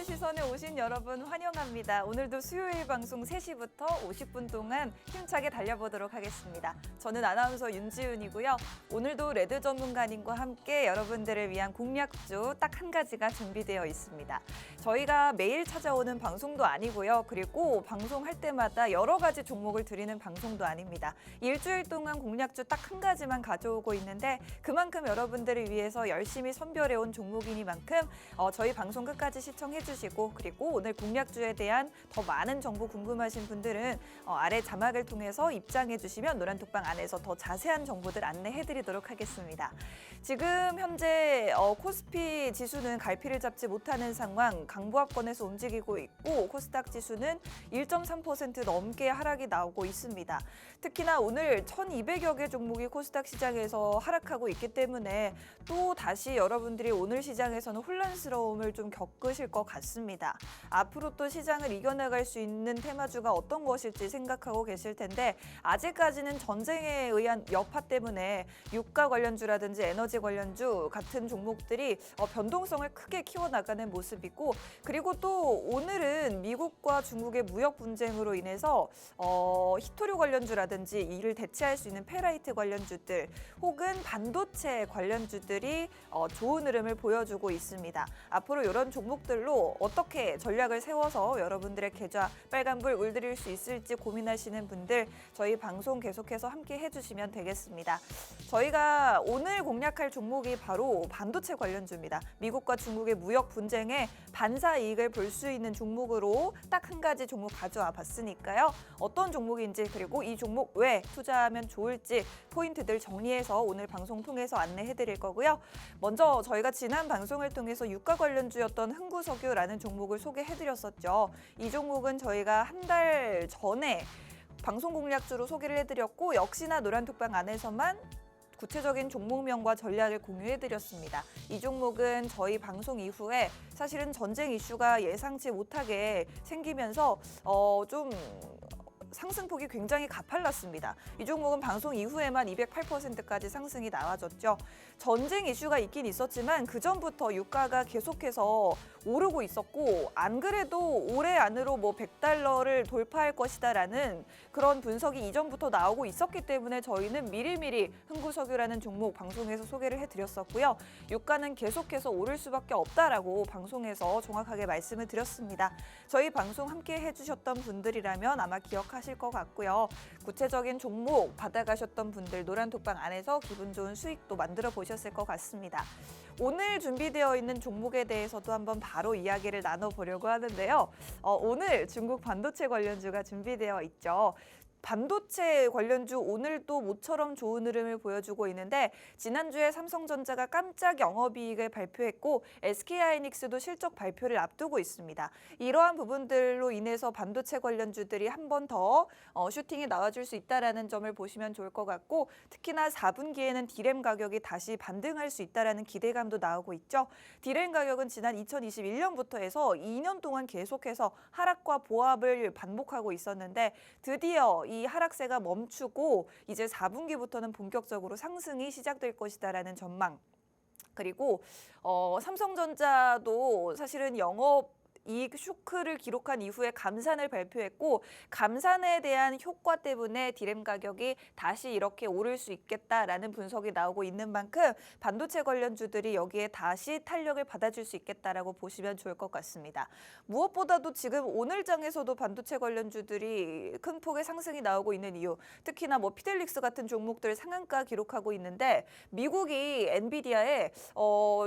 새로운 시선에 오신 여러분 환영합니다. 오늘도 수요일 방송 3시부터 50분 동안 힘차게 달려보도록 하겠습니다. 저는 아나운서 윤지윤이고요. 오늘도 레드 전문가님과 함께 여러분들을 위한 공략주 딱 한 가지가 준비되어 있습니다. 저희가 매일 찾아오는 방송도 아니고요. 그리고 방송할 때마다 여러 가지 종목을 드리는 방송도 아닙니다. 일주일 동안 공략주 딱 한 가지만 가져오고 있는데 그만큼 여러분들을 위해서 열심히 선별해온 종목이니만큼 저희 방송 끝까지 시청해 주시고 그리고 오늘 공략주에 대한 더 많은 정보 궁금하신 분들은 아래 자막을 통해서 입장해 주시면 노란톡방 안에서 더 자세한 정보들 안내해 드리도록 하겠습니다. 지금 현재 코스피 지수는 갈피를 잡지 못하는 상황, 강보합권에서 움직이고 있고 코스닥 지수는 1.3% 넘게 하락이 나오고 있습니다. 특히나 오늘 1,200여 개 종목이 코스닥 시장에서 하락하고 있기 때문에 또 다시 여러분들이 오늘 시장에서는 혼란스러움을 좀 겪으실 것 같습니다. 앞으로 또 시장을 이겨나갈 수 있는 테마주가 어떤 것일지 생각하고 계실 텐데 아직까지는 전쟁에 의한 여파 때문에 유가 관련주라든지 에너지 관련주 같은 종목들이 변동성을 크게 키워나가는 모습이고 그리고 또 오늘은 미국과 중국의 무역 분쟁으로 인해서 히토류 관련주라든지 이를 대체할 수 있는 페라이트 관련주들 혹은 반도체 관련주들이 좋은 흐름을 보여주고 있습니다. 앞으로 이런 종목들로 어떻게 전략을 세워서 여러분들의 계좌 빨간불 울들일 수 있을지 고민하시는 분들 저희 방송 계속해서 함께 해주시면 되겠습니다. 저희가 오늘 공략할 종목이 바로 반도체 관련주입니다. 미국과 중국의 무역 분쟁에 반사 이익을 볼 수 있는 종목으로 딱 한 가지 종목 가져와 봤으니까요. 어떤 종목인지 그리고 이 종목 왜 투자하면 좋을지 포인트들 정리해서 오늘 방송 통해서 안내해 드릴 거고요. 먼저 저희가 지난 방송을 통해서 유가 관련주였던 흥구석유라는 종목을 소개해 드렸었죠. 이 종목은 저희가 한 달 전에 방송 공략주로 소개를 해드렸고 역시나 노란톡방 안에서만 구체적인 종목명과 전략을 공유해드렸습니다. 이 종목은 저희 방송 이후에 사실은 전쟁 이슈가 예상치 못하게 생기면서 좀 상승폭이 굉장히 가팔랐습니다. 이 종목은 방송 이후에만 208%까지 상승이 나와졌죠. 전쟁 이슈가 있긴 있었지만 그전부터 유가가 계속해서 오르고 있었고 안 그래도 올해 안으로 뭐 $100를 돌파할 것이다라는 그런 분석이 이전부터 나오고 있었기 때문에 저희는 미리미리 흥구석유라는 종목 방송에서 소개를 해드렸었고요. 유가는 계속해서 오를 수밖에 없다라고 방송에서 정확하게 말씀을 드렸습니다. 저희 방송 함께 해주셨던 분들이라면 아마 기억하실 것 같고요. 구체적인 종목 받아가셨던 분들 노란톡방 안에서 기분 좋은 수익도 만들어 보셨을 것 같습니다. 오늘 준비되어 있는 종목에 대해서도 한번 바로 이야기를 나눠보려고 하는데요. 오늘 중국 반도체 관련주가 준비되어 있죠. 반도체 관련주 오늘도 모처럼 좋은 흐름을 보여주고 있는데 지난주에 삼성전자가 깜짝 영업이익을 발표했고 SK하이닉스도 실적 발표를 앞두고 있습니다. 이러한 부분들로 인해서 반도체 관련주들이 한 번 더 슈팅이 나와줄 수 있다는 점을 보시면 좋을 것 같고 특히나 4분기에는 디램 가격이 다시 반등할 수 있다는 기대감도 나오고 있죠. 디램 가격은 지난 2021년부터 해서 2년 동안 계속해서 하락과 보합을 반복하고 있었는데 드디어 이 하락세가 멈추고 이제 4분기부터는 본격적으로 상승이 시작될 것이다라는 전망. 그리고 삼성전자도 사실은 이익 쇼크를 기록한 이후에 감산을 발표했고 감산에 대한 효과 때문에 디램 가격이 다시 이렇게 오를 수 있겠다라는 분석이 나오고 있는 만큼 반도체 관련주들이 여기에 다시 탄력을 받아줄 수 있겠다라고 보시면 좋을 것 같습니다. 무엇보다도 지금 오늘장에서도 반도체 관련주들이 큰 폭의 상승이 나오고 있는 이유 특히나 뭐 피델릭스 같은 종목들 상한가 기록하고 있는데 미국이 엔비디아에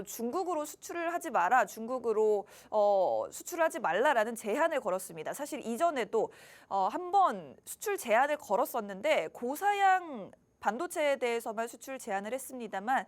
중국으로 수출을 하지 마라 중국으로 수출하지 말라라는 제한을 걸었습니다. 사실 이전에도 한번 수출 제한을 걸었었는데 고사양 반도체에 대해서만 수출 제한을 했습니다만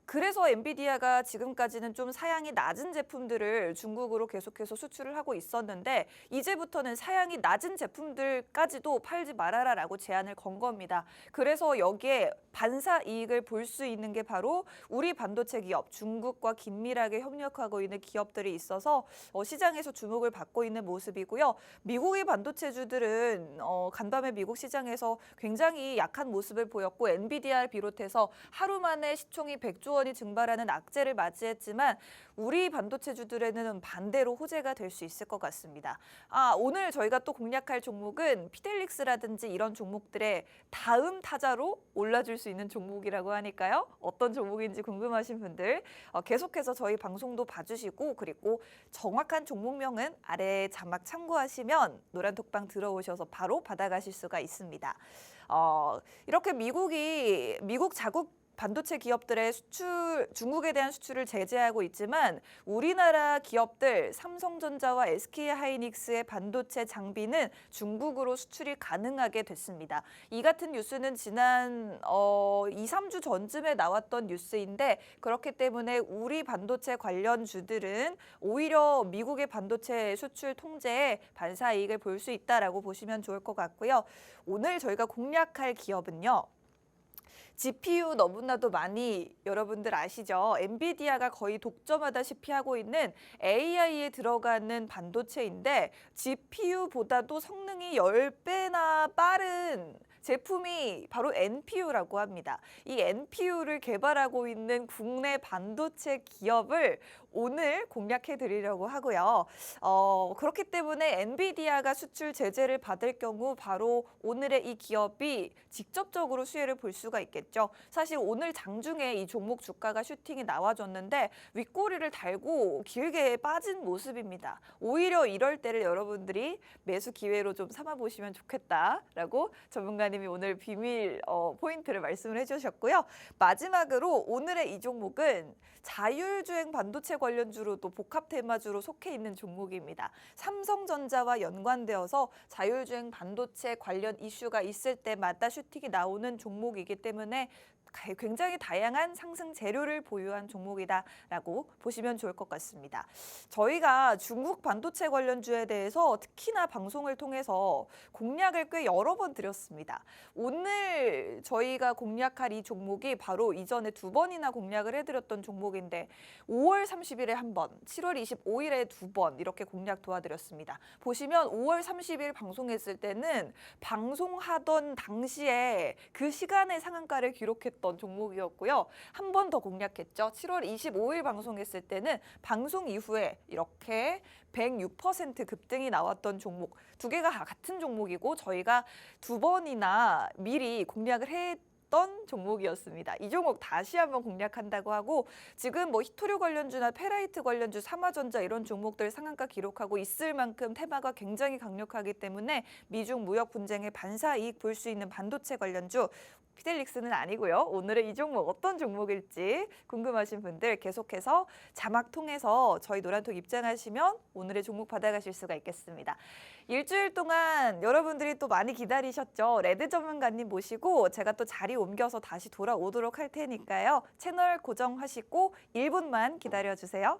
그래서 엔비디아가 지금까지는 좀 사양이 낮은 제품들을 중국으로 계속해서 수출을 하고 있었는데 이제부터는 사양이 낮은 제품들까지도 팔지 말아라라고 제안을 건 겁니다. 그래서 여기에 반사 이익을 볼 수 있는 게 바로 우리 반도체 기업, 중국과 긴밀하게 협력하고 있는 기업들이 있어서 시장에서 주목을 받고 있는 모습이고요. 미국의 반도체주들은 간밤에 미국 시장에서 굉장히 약한 모습을 보였고 엔비디아를 비롯해서 하루 만에 시총이 100조 원이 증발하는 악재를 맞이했지만 우리 반도체주들에는 반대로 호재가 될 수 있을 것 같습니다. 오늘 저희가 또 공략할 종목은 피델릭스라든지 이런 종목들의 다음 타자로 올라줄 수 있는 종목이라고 하니까요. 어떤 종목인지 궁금하신 분들 계속해서 저희 방송도 봐주시고 그리고 정확한 종목명은 아래 자막 참고하시면 노란톡방 들어오셔서 바로 받아가실 수가 있습니다. 이렇게 미국 자국 반도체 기업들의 중국에 대한 수출을 제재하고 있지만 우리나라 기업들 삼성전자와 SK하이닉스의 반도체 장비는 중국으로 수출이 가능하게 됐습니다. 이 같은 뉴스는 지난 2, 3주 전쯤에 나왔던 뉴스인데 그렇기 때문에 우리 반도체 관련주들은 오히려 미국의 반도체 수출 통제에 반사 이익을 볼 수 있다라고 보시면 좋을 것 같고요. 오늘 저희가 공략할 기업은요. GPU 너무나도 많이 여러분들 아시죠? 엔비디아가 거의 독점하다시피 하고 있는 AI에 들어가는 반도체인데 GPU보다도 성능이 10배나 빠른 제품이 바로 NPU라고 합니다. 이 NPU를 개발하고 있는 국내 반도체 기업을 오늘 공략해 드리려고 하고요. 그렇기 때문에 엔비디아가 수출 제재를 받을 경우 바로 오늘의 이 기업이 직접적으로 수혜를 볼 수가 있겠죠. 사실 오늘 장중에 이 종목 주가가 슈팅이 나와줬는데 윗꼬리를 달고 길게 빠진 모습입니다. 오히려 이럴 때를 여러분들이 매수 기회로 좀 삼아보시면 좋겠다라고 전문가님이 오늘 비밀 포인트를 말씀을 해주셨고요. 마지막으로 오늘의 이 종목은 자율주행 반도체 관련주로도 복합 테마주로 속해 있는 종목입니다. 삼성전자와 연관되어서 자율주행 반도체 관련 이슈가 있을 때마다 슈팅이 나오는 종목이기 때문에 굉장히 다양한 상승 재료를 보유한 종목이다라고 보시면 좋을 것 같습니다. 저희가 중국 반도체 관련주에 대해서 특히나 방송을 통해서 공략을 꽤 여러 번 드렸습니다. 오늘 저희가 공략할 이 종목이 바로 이전에 2번이나 공략을 해드렸던 종목인데 5월 30일에 한 번, 7월 25일에 2번 이렇게 공략 도와드렸습니다. 보시면 5월 30일 방송했을 때는 방송하던 당시에 그 시간의 상한가를 기록했던 종목이었고요. 한 번 더 공략했죠. 7월 25일 방송했을 때는 방송 이후에 이렇게 106% 급등이 나왔던 종목. 두 개가 같은 종목이고 저희가 2번이나 미리 공략을 했던 종목이었습니다. 이 종목 다시 한번 공략한다고 하고 지금 뭐 히토류 관련주나 페라이트 관련주, 삼화전자 이런 종목들 상한가 기록하고 있을 만큼 테마가 굉장히 강력하기 때문에 미중 무역 분쟁의 반사 이익 볼 수 있는 반도체 관련주 피델릭스는 아니고요. 오늘의 이 종목 어떤 종목일지 궁금하신 분들 계속해서 자막 통해서 저희 노란톡 입장하시면 오늘의 종목 받아가실 수가 있겠습니다. 일주일 동안 여러분들이 또 많이 기다리셨죠. 레드 전문가님 모시고 제가 또 자리 옮겨서 다시 돌아오도록 할 테니까요. 채널 고정하시고 1분만 기다려주세요.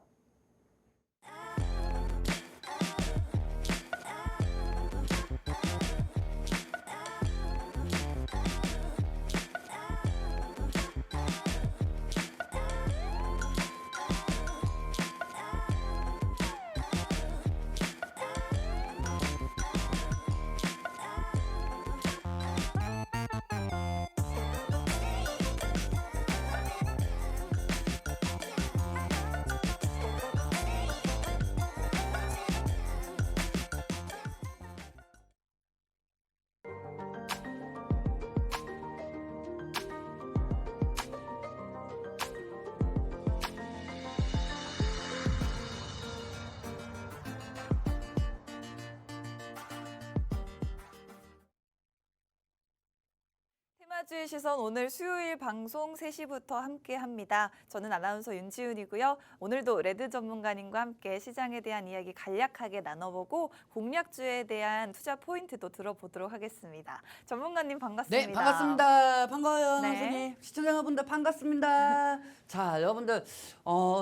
테마주의 시선 오늘 수요일 방송 3시부터 함께합니다. 저는 아나운서 윤지훈이고요. 오늘도 레드 전문가님과 함께 시장에 대한 이야기 간략하게 나눠보고 공략주에 대한 투자 포인트도 들어보도록 하겠습니다. 전문가님 반갑습니다. 네, 반갑습니다. 반가워요, 네. 선생님. 시청자 여러분들 반갑습니다. 자, 여러분들,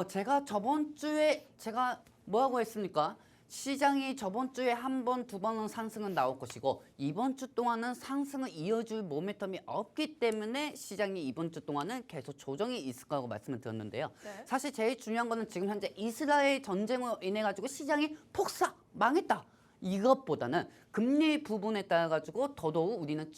제가 저번 주에 제가 뭐라고 했습니까? 시장이 저번 주에 한 번, 2번은 상승은 나올 것이고 이번 주 동안은 상승을 이어줄 모멘텀이 없기 때문에 시장이 이번 주 동안은 계속 조정이 있을 거라고 말씀을 드렸는데요. 네. 사실 제일 중요한 거는 지금 현재 이스라엘 전쟁으로 인해 가지고 시장이 폭삭 망했다. 이것보다는 금리 부분에 따라 가지고 더더욱 우리는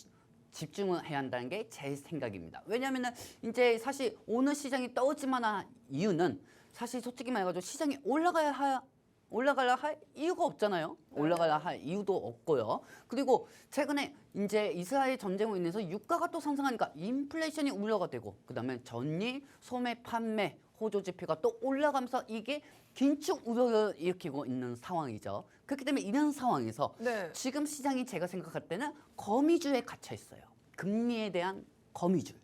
집중을 해야 한다는 게 제 생각입니다. 왜냐하면 이제 사실 오늘 시장이 떨어지만한 이유는 사실 솔직히 말해가지고 시장이 올라가야 할 이유가 없잖아요. 올라가야 할 이유도 없고요. 그리고 최근에 이제 이스라엘 전쟁으로 인해서 유가가 또 상승하니까 인플레이션이 우려가 되고 그다음에 전일, 소매, 판매, 호조 지표가 또 올라가면서 이게 긴축 우려를 일으키고 있는 상황이죠. 그렇기 때문에 이런 상황에서 네. 지금 시장이 제가 생각할 때는 거미줄에 갇혀 있어요. 금리에 대한 거미줄.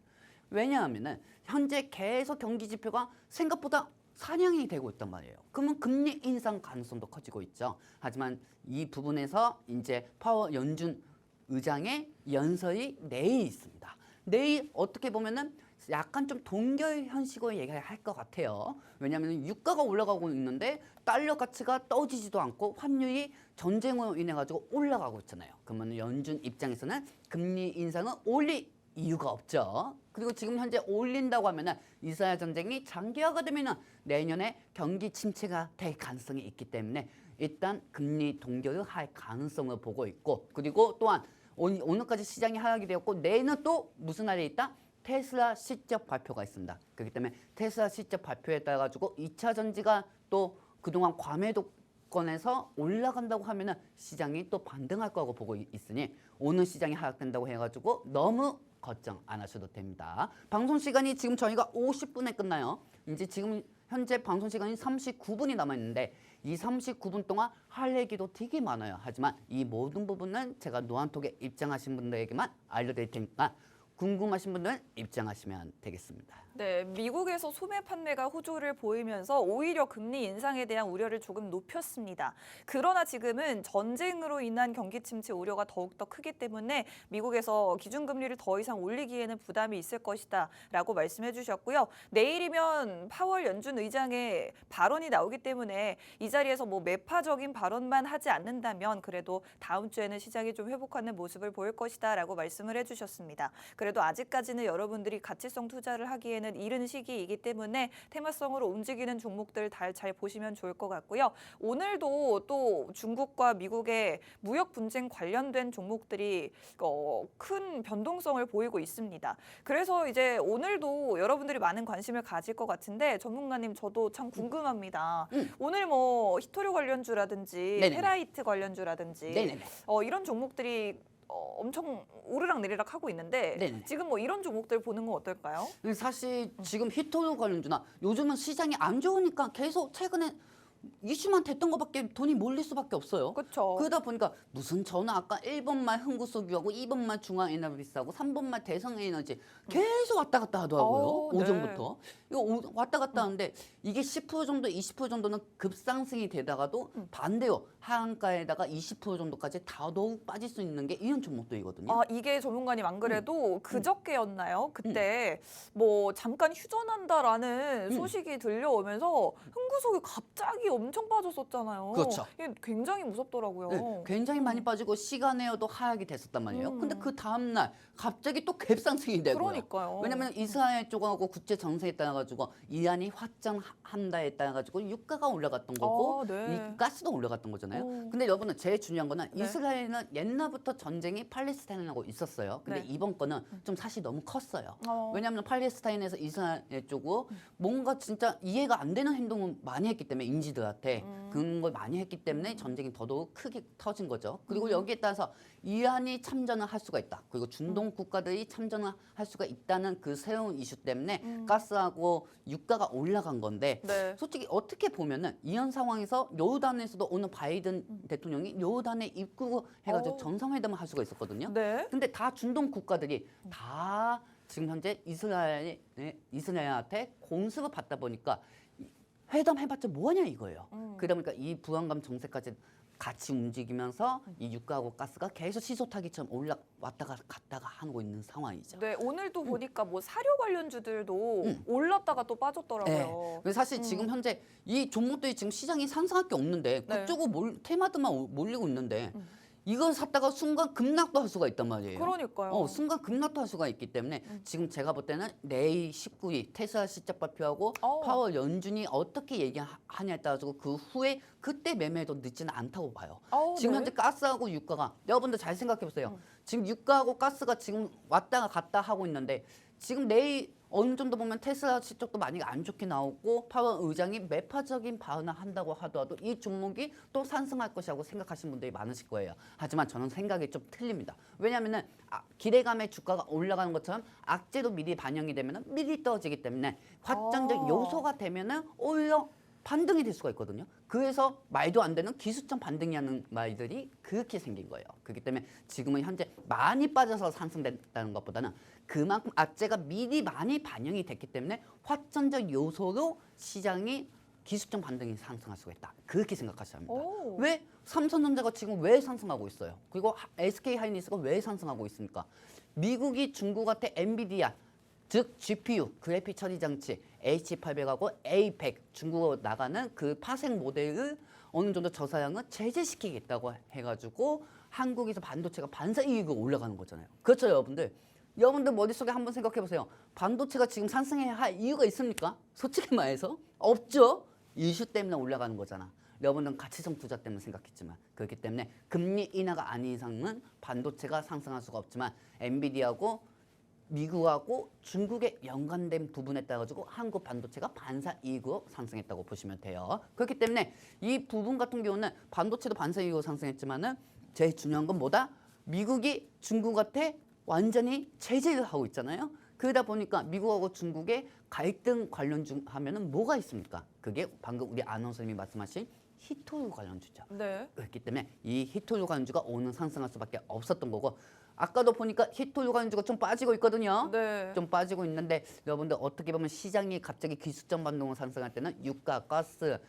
왜냐하면은 현재 계속 경기 지표가 생각보다 상향이 되고 있단 말이에요. 그러면 금리 인상 가능성도 커지고 있죠. 하지만 이 부분에서 이제 파월 연준 의장의 연설이 내일 있습니다. 내일 어떻게 보면은 약간 좀 동결 현식으로 얘기할 것 같아요. 왜냐하면 유가가 올라가고 있는데 달러 가치가 떨어지지도 않고 환율이 전쟁으로 인해 가지고 올라가고 있잖아요. 그러면 연준 입장에서는 금리 인상은 올릴 이유가 없죠. 그리고 지금 현재 올린다고 하면은 이스라엘 전쟁이 장기화가 되면은 내년에 경기 침체가 될 가능성이 있기 때문에 일단 금리 동결을 할 가능성을 보고 있고 그리고 또한 오늘까지 시장이 하락이 되었고 내일은 또 무슨 날이 있다? 테슬라 실적 발표가 있습니다. 그렇기 때문에 테슬라 실적 발표에 따라 가지고 2차 전지가 또 그동안 과매도권에서 올라간다고 하면은 시장이 또 반등할 거라고 보고 있으니 오늘 시장이 하락된다고 해가지고 너무 걱정 안 하셔도 됩니다. 방송 시간이 지금 저희가 50분에 끝나요. 이제 지금 현재 방송 시간이 39분이 남아있는데 이 39분 동안 할 얘기도 되게 많아요. 하지만 이 모든 부분은 제가 노안톡에 입장하신 분들에게만 알려드릴 테니까 궁금하신 분들은 입장하시면 되겠습니다. 네, 미국에서 소매 판매가 호조를 보이면서 오히려 금리 인상에 대한 우려를 조금 높였습니다. 그러나 지금은 전쟁으로 인한 경기 침체 우려가 더욱더 크기 때문에 미국에서 기준금리를 더 이상 올리기에는 부담이 있을 것이다 라고 말씀해 주셨고요. 내일이면 파월 연준 의장의 발언이 나오기 때문에 이 자리에서 뭐 매파적인 발언만 하지 않는다면 그래도 다음 주에는 시장이 좀 회복하는 모습을 보일 것이다 라고 말씀을 해주셨습니다. 그래도 아직까지는 여러분들이 가치성 투자를 하기에는 이른 시기이기 때문에 테마성으로 움직이는 종목들 잘 보시면 좋을 것 같고요. 오늘도 또 중국과 미국의 무역 분쟁 관련된 종목들이 큰 변동성을 보이고 있습니다. 그래서 이제 오늘도 여러분들이 많은 관심을 가질 것 같은데 전문가님 저도 참 궁금합니다. 오늘 뭐 히토류 관련주라든지 네네네. 페라이트 관련주라든지 네네네. 이런 종목들이 엄청 오르락 내리락 하고 있는데 네네. 지금 뭐 이런 종목들 보는 건 어떨까요? 사실 지금 히토류 관련주나 요즘은 시장이 안 좋으니까 계속 최근에 이슈만 됐던 것밖에 돈이 몰릴 수밖에 없어요. 그렇죠. 그러다 보니까 무슨 저는 아까 1번말 흥구석유하고 2번말 중앙에너비스하고 3번말 대성에너지 계속 왔다 갔다 하더라고요. 네. 오전부터. 이거 왔다 갔다 하는데 이게 10% 정도, 20% 정도는 급상승이 되다가도 반대로 하한가에다가 20% 정도까지 더더욱 빠질 수 있는 게 이런 종목들이거든요. 아, 이게 전문가님 안 그래도 그저께였나요? 그때 뭐 잠깐 휴전한다라는 소식이 들려오면서 흥구석이 갑자기 엄청 빠졌었잖아요. 그렇죠. 이게 굉장히 무섭더라고요. 네, 굉장히 많이 빠지고 시간에도 하락이 됐었단 말이에요. 근데 그 다음 날 갑자기 또 갭상승이 되고요. 그러니까요. 왜냐면 이스라엘 쪽하고 국제 정세에 따라 가지고 이란이 확전한다에 따라 가지고 유가가 올라갔던 거고 네. 이 가스도 올라갔던 거잖아요. 근데 여러분은 제일 중요한 거는 이스라엘은 옛날부터 전쟁이 팔레스타인하고 있었어요. 근데 네. 이번 거는 좀 사실 너무 컸어요. 어. 왜냐하면 팔레스타인에서 이스라엘 쪽으로 뭔가 진짜 이해가 안 되는 행동을 많이 했기 때문에 인지들한테 그런 걸 많이 했기 때문에 전쟁이 더더욱 크게 터진 거죠. 그리고 여기에 따라서 이란이 참전을 할 수가 있다. 그리고 중동 국가들이 참전을 할 수가 있다는 그 새로운 이슈 때문에 가스하고 유가가 올라간 건데 네. 솔직히 어떻게 보면은 이런 상황에서 요르단에서도 오늘 바이든 대통령이 요르단에 입국해가지고 정상회담을 할 수가 있었거든요. 네. 근데 다 중동 국가들이 다 지금 현재 이스라엘한테 공습을 받다 보니까 회담해봤자 뭐하냐 이거예요. 그러다 보니까 이 불안감 정세까지 같이 움직이면서 이 유가하고 가스가 계속 시소타기처럼 왔다가 갔다가 하고 있는 상황이죠. 네, 오늘도 보니까 뭐 사료 관련주들도 올랐다가 또 빠졌더라고요. 그래서 사실 지금 현재 이 종목들이 지금 시장이 상승할 게 없는데 네. 그쪽으로 테마들만 몰리고 있는데 이걸 샀다가 순간 급락도 할 수가 있단 말이에요. 그러니까요. 순간 급락도 할 수가 있기 때문에 지금 제가 볼 때는 내일 19일 테슬라 실적 발표하고 파월 연준이 어떻게 얘기하냐에 따라서 그 후에 그때 매매도 늦지는 않다고 봐요. 지금 네. 현재 가스하고 유가가 여러분들 잘 생각해 보세요. 지금 유가하고 가스가 지금 왔다가 갔다 하고 있는데 지금 내일 어느 정도 보면 테슬라 실적도 많이 안 좋게 나오고 파월 의장이 매파적인 발언을 한다고 하더라도 이 종목이 또 상승할 것이라고 생각하시는 분들이 많으실 거예요. 하지만 저는 생각이 좀 틀립니다. 왜냐하면 기대감에 주가가 올라가는 것처럼 악재도 미리 반영이 되면 미리 떨어지기 때문에 확정적 요소가 되면 오히려 반등이 될 수가 있거든요. 그래서 말도 안 되는 기술적 반등이라는 말들이 그렇게 생긴 거예요. 그렇기 때문에 지금은 현재 많이 빠져서 상승됐다는 것보다는 그만큼 악재가 미리 많이 반영이 됐기 때문에 확정적 요소로 시장이 기술적 반등이 상승할 수가 있다. 그렇게 생각하셔야 합니다. 왜 삼성전자가 지금 왜 상승하고 있어요? 그리고 SK하이닉스가 왜 상승하고 있습니까? 미국이 중국한테 엔비디아 즉 GPU 그래픽 처리 장치 H800하고 A100 중국으로 나가는 그 파생 모델을 어느 정도 저사양은 제재시키겠다고 해가지고 한국에서 반도체가 반사 이익으로 올라가는 거잖아요. 그렇죠, 여러분들? 여러분들 머릿속에 한번 생각해 보세요. 반도체가 지금 상승해야 할 이유가 있습니까? 솔직히 말해서 없죠. 이슈 때문에 올라가는 거잖아. 여러분들은 가치성 투자 때문에 생각했지만 그렇기 때문에 금리 인하가 아닌 이상은 반도체가 상승할 수가 없지만 엔비디아하고 미국하고 중국에 연관된 부분에 따라 가지고 한국 반도체가 반사 이익으로 상승했다고 보시면 돼요. 그렇기 때문에 이 부분 같은 경우는 반도체도 반사 이익으로 상승했지만은 제일 중요한 건 뭐다? 미국이 중국한테 완전히 제재를 하고 있잖아요. 그러다 보니까 미국하고 중국의 갈등 관련 중 하면은 뭐가 있습니까? 그게 방금 우리 아나운서님이 말씀하신 히토류 관련주죠. 네. 그렇기 때문에 이 히토류 관련주가 오늘 상승할 수밖에 없었던 거고 아까도 보니까 히토류 관련주가 좀 빠지고 있거든요. 네. 좀 빠지고 있는데 여러분들 어떻게 보면 시장이 갑자기 기술적 반동으로 상승할 때는 유가, 가스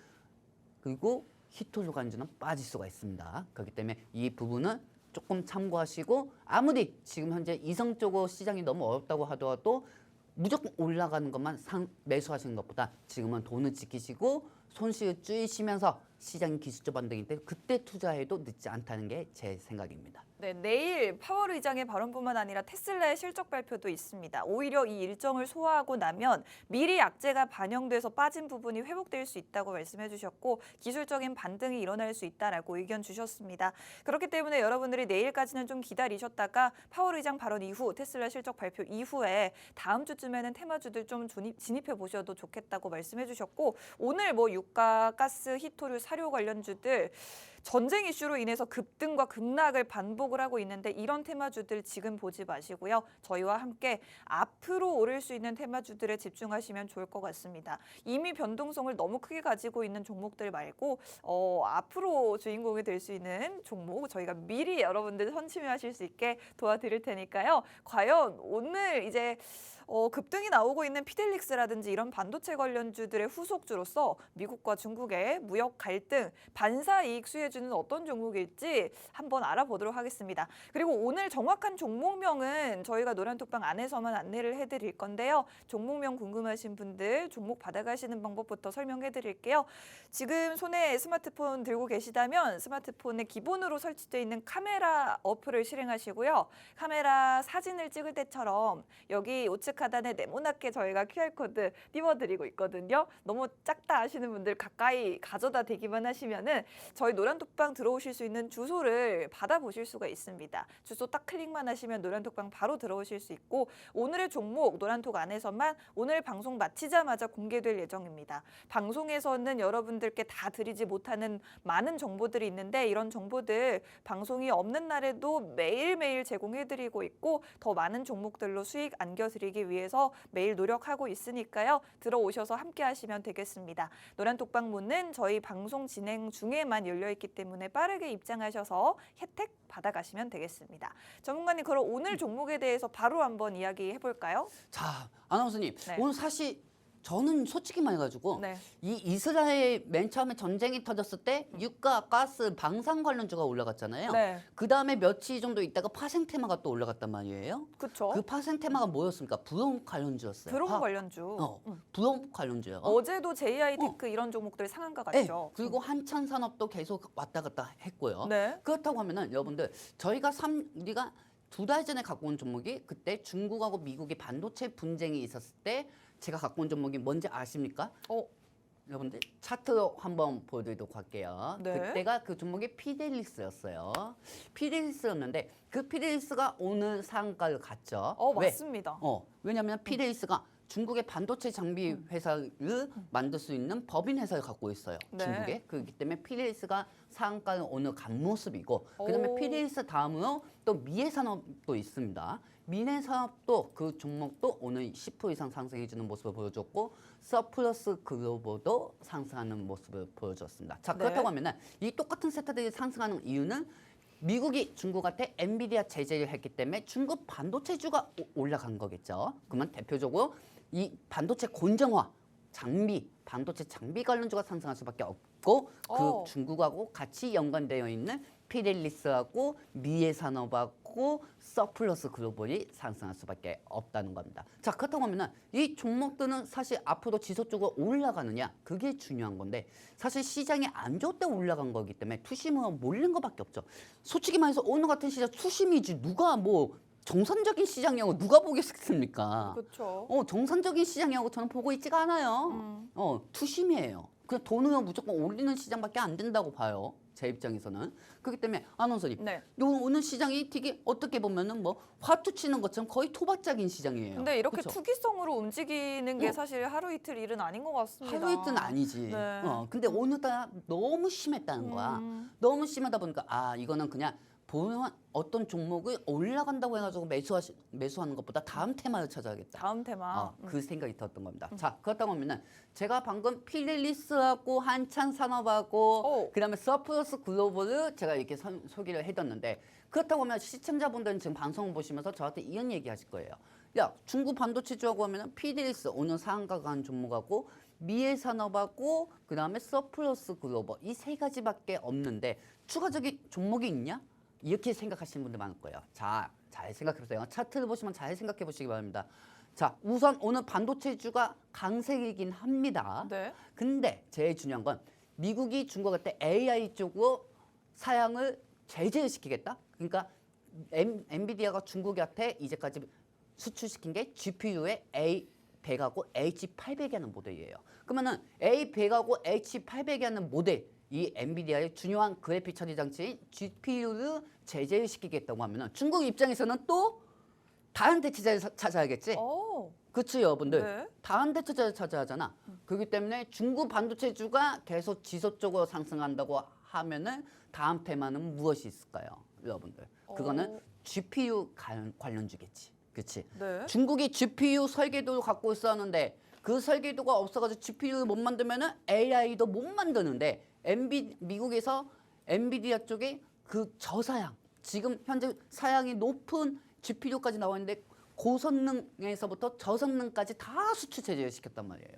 그리고 히토류 관련주는 빠질 수가 있습니다. 그렇기 때문에 이 부분은 조금 참고하시고 아무리 지금 현재 이성적으로 시장이 너무 어렵다고 하더라도 무조건 올라가는 것만 매수하시는 것보다 지금은 돈을 지키시고 손실을 줄이시면서 시장이 기술적 반등일 때 그때 투자해도 늦지 않다는 게 제 생각입니다. 네, 내일 파월 의장의 발언뿐만 아니라 테슬라의 실적 발표도 있습니다. 오히려 이 일정을 소화하고 나면 미리 악재가 반영돼서 빠진 부분이 회복될 수 있다고 말씀해 주셨고 기술적인 반등이 일어날 수 있다라고 의견 주셨습니다. 그렇기 때문에 여러분들이 내일까지는 좀 기다리셨다가 파월 의장 발언 이후 테슬라 실적 발표 이후에 다음 주쯤에는 테마주들 좀 진입해 보셔도 좋겠다고 말씀해 주셨고 오늘 뭐 유가, 가스, 히토류, 사료 관련주들 전쟁 이슈로 인해서 급등과 급락을 반복을 하고 있는데 이런 테마주들 지금 보지 마시고요. 저희와 함께 앞으로 오를 수 있는 테마주들에 집중하시면 좋을 것 같습니다. 이미 변동성을 너무 크게 가지고 있는 종목들 말고 앞으로 주인공이 될 수 있는 종목 저희가 미리 여러분들 선침해하실 수 있게 도와드릴 테니까요. 과연 오늘 이제 급등이 나오고 있는 피델릭스라든지 이런 반도체 관련주들의 후속주로서 미국과 중국의 무역 갈등, 반사 이익 수혜주는 어떤 종목일지 한번 알아보도록 하겠습니다. 그리고 오늘 정확한 종목명은 저희가 노란톡방 안에서만 안내를 해드릴 건데요. 종목명 궁금하신 분들 종목 받아가시는 방법부터 설명해드릴게요. 지금 손에 스마트폰 들고 계시다면 스마트폰에 기본으로 설치되어 있는 카메라 어플을 실행하시고요. 카메라 사진을 찍을 때처럼 여기 우측 하단에 네모나게 저희가 QR코드 띄워드리고 있거든요. 너무 작다 하시는 분들 가까이 가져다 대기만 하시면은 저희 노란톡방 들어오실 수 있는 주소를 받아보실 수가 있습니다. 주소 딱 클릭만 하시면 노란톡방 바로 들어오실 수 있고 오늘의 종목 노란톡 안에서만 오늘 방송 마치자마자 공개될 예정입니다. 방송에서는 여러분들께 다 드리지 못하는 많은 정보들이 있는데 이런 정보들 방송이 없는 날에도 매일매일 제공해드리고 있고 더 많은 종목들로 수익 안겨드리기 위해서 매일 노력하고 있으니까요. 들어오셔서 함께 하시면 되겠습니다. 노란톡방 문은 저희 방송 진행 중에만 열려있기 때문에 빠르게 입장하셔서 혜택 받아가시면 되겠습니다. 전문가님 그럼 오늘 종목에 대해서 바로 한번 이야기해볼까요? 자, 아나운서님 네. 오늘 사실 저는 솔직히 말해가지고 네. 이 이스라엘 맨 처음에 전쟁이 터졌을 때 유가, 가스, 방산 관련주가 올라갔잖아요. 네. 그 다음에 며칠 정도 있다가 파생 테마가 또 올라갔단 말이에요. 그쵸. 그 파생 테마가 뭐였습니까? 부동 관련주였어요. 드론 관련주. 부동 관련주요. 어제도 JI 테크 이런 종목들 상한가 네, 같죠. 그리고 한찬 산업도 계속 왔다 갔다 했고요. 네. 그렇다고 하면은 여러분들 우리가 2달 전에 갖고 온 종목이 그때 중국하고 미국이 반도체 분쟁이 있었을 때 제가 갖고 온 종목이 뭔지 아십니까? 여러분들 차트로 한번 보여드리도록 할게요. 네. 그때가 그 종목이 피델리스였어요. 피델리스였는데 그 피델리스가 오늘 상가를 갔죠. 왜? 맞습니다. 왜냐하면 피델리스가 중국의 반도체 장비 회사를 만들 수 있는 법인 회사를 갖고 있어요. 네. 중국에. 그렇기 때문에 피델리스가 상가를 오늘 간 모습이고 그다음에 오. 피델리스 다음으로 또 미래산업도 있습니다. 미래산업도 그 종목도 오늘 10% 이상 상승해주는 모습을 보여줬고 서플러스 글로벌도 상승하는 모습을 보여줬습니다. 자, 그렇다고 하면은 이 똑같은 세트들이 상승하는 이유는 미국이 중국한테 엔비디아 제재를 했기 때문에 중국 반도체주가 올라간 거겠죠. 그러면 대표적으로 이 반도체 공정화, 반도체 장비 관련주가 상승할 수밖에 없고 그 중국하고 같이 연관되어 있는 피델리스하고 미래산업하고 서플러스 글로벌이 상승할 수밖에 없다는 겁니다. 자, 그렇다고 하면은 이 종목들은 사실 앞으로 지속적으로 올라가느냐 그게 중요한 건데 사실 시장이 안 좋을 때 올라간 거기 때문에 투심으로 몰린 것밖에 없죠. 솔직히 말해서 오늘 같은 시장 투심이지 누가 뭐 정상적인 시장이라고 누가 보겠습니까? 그렇죠. 정상적인 시장이라고 저는 보고 있지가 않아요. 투심이에요. 그냥 돈으로 무조건 올리는 시장밖에 안 된다고 봐요. 제 입장에서는. 그렇기 때문에 아나운서님, 네. 오늘 시장이 되게 어떻게 보면은 뭐 화투 치는 것처럼 거의 토박적인 시장이에요. 근데 이렇게 그쵸? 투기성으로 움직이는 게 사실 하루 이틀 일은 아닌 것 같습니다. 하루 이틀은 아니지. 네. 근데 오늘따라 너무 심했다는 거야. 너무 심하다 보니까 이거는 그냥 보면 어떤 종목이 올라간다고 해가지고 매수하는 것보다 다음 테마를 찾아야겠다. 다음 테마. 그 생각이 들었던 겁니다. 자, 그렇다고 하면은 제가 방금 필릴리스하고 한찬산업하고 그다음에 서플러스 글로벌을 제가 이렇게 소개를 해뒀는데 그렇다고 하면 시청자분들은 지금 방송을 보시면서 저한테 이런 얘기 하실 거예요. 야, 중국 반도체주하고 하면은 필릴리스 오늘 상한가 간 종목하고 미래산업하고 그다음에 서플러스 글로벌 이 세 가지밖에 없는데 추가적인 종목이 있냐? 이렇게 생각하시는 분들 많을 거예요. 자, 잘 생각해보세요. 차트를 보시면 잘 생각해 보시기 바랍니다. 자, 우선 오늘 반도체주가 강세이긴 합니다. 네. 근데 제일 중요한 건 미국이 중국한테 AI 쪽으로 사양을 제재를 시키겠다. 그러니까 엔비디아가 중국한테 이제까지 수출시킨 게 GPU의 A100하고 H800이 하는 모델이에요. 그러면은 A100하고 H800이 하는 모델 이 엔비디아의 중요한 그래픽 처리 장치인 GPU를 제재를 시키겠다고 하면은 중국 입장에서는 또 다른 대체자를 찾아야겠지. 그렇지 여러분들. 네. 다른 대체자를 찾아야 하잖아. 그렇기 때문에 중국 반도체주가 계속 지속적으로 상승한다고 하면은 다음 테마는 무엇이 있을까요, 여러분들? 그거는 GPU 관련주겠지. 그렇지. 네. 중국이 GPU 설계도를 갖고 있었는데 그 설계도가 없어가지고 GPU를 못 만들면은 AI도 못 만드는데 미국에서 엔비디아 쪽에 그 저사양 지금 현재 사양이 높은 GPU까지 나와 있는데 고성능에서부터 저성능까지 다 수출 제재를 시켰단 말이에요.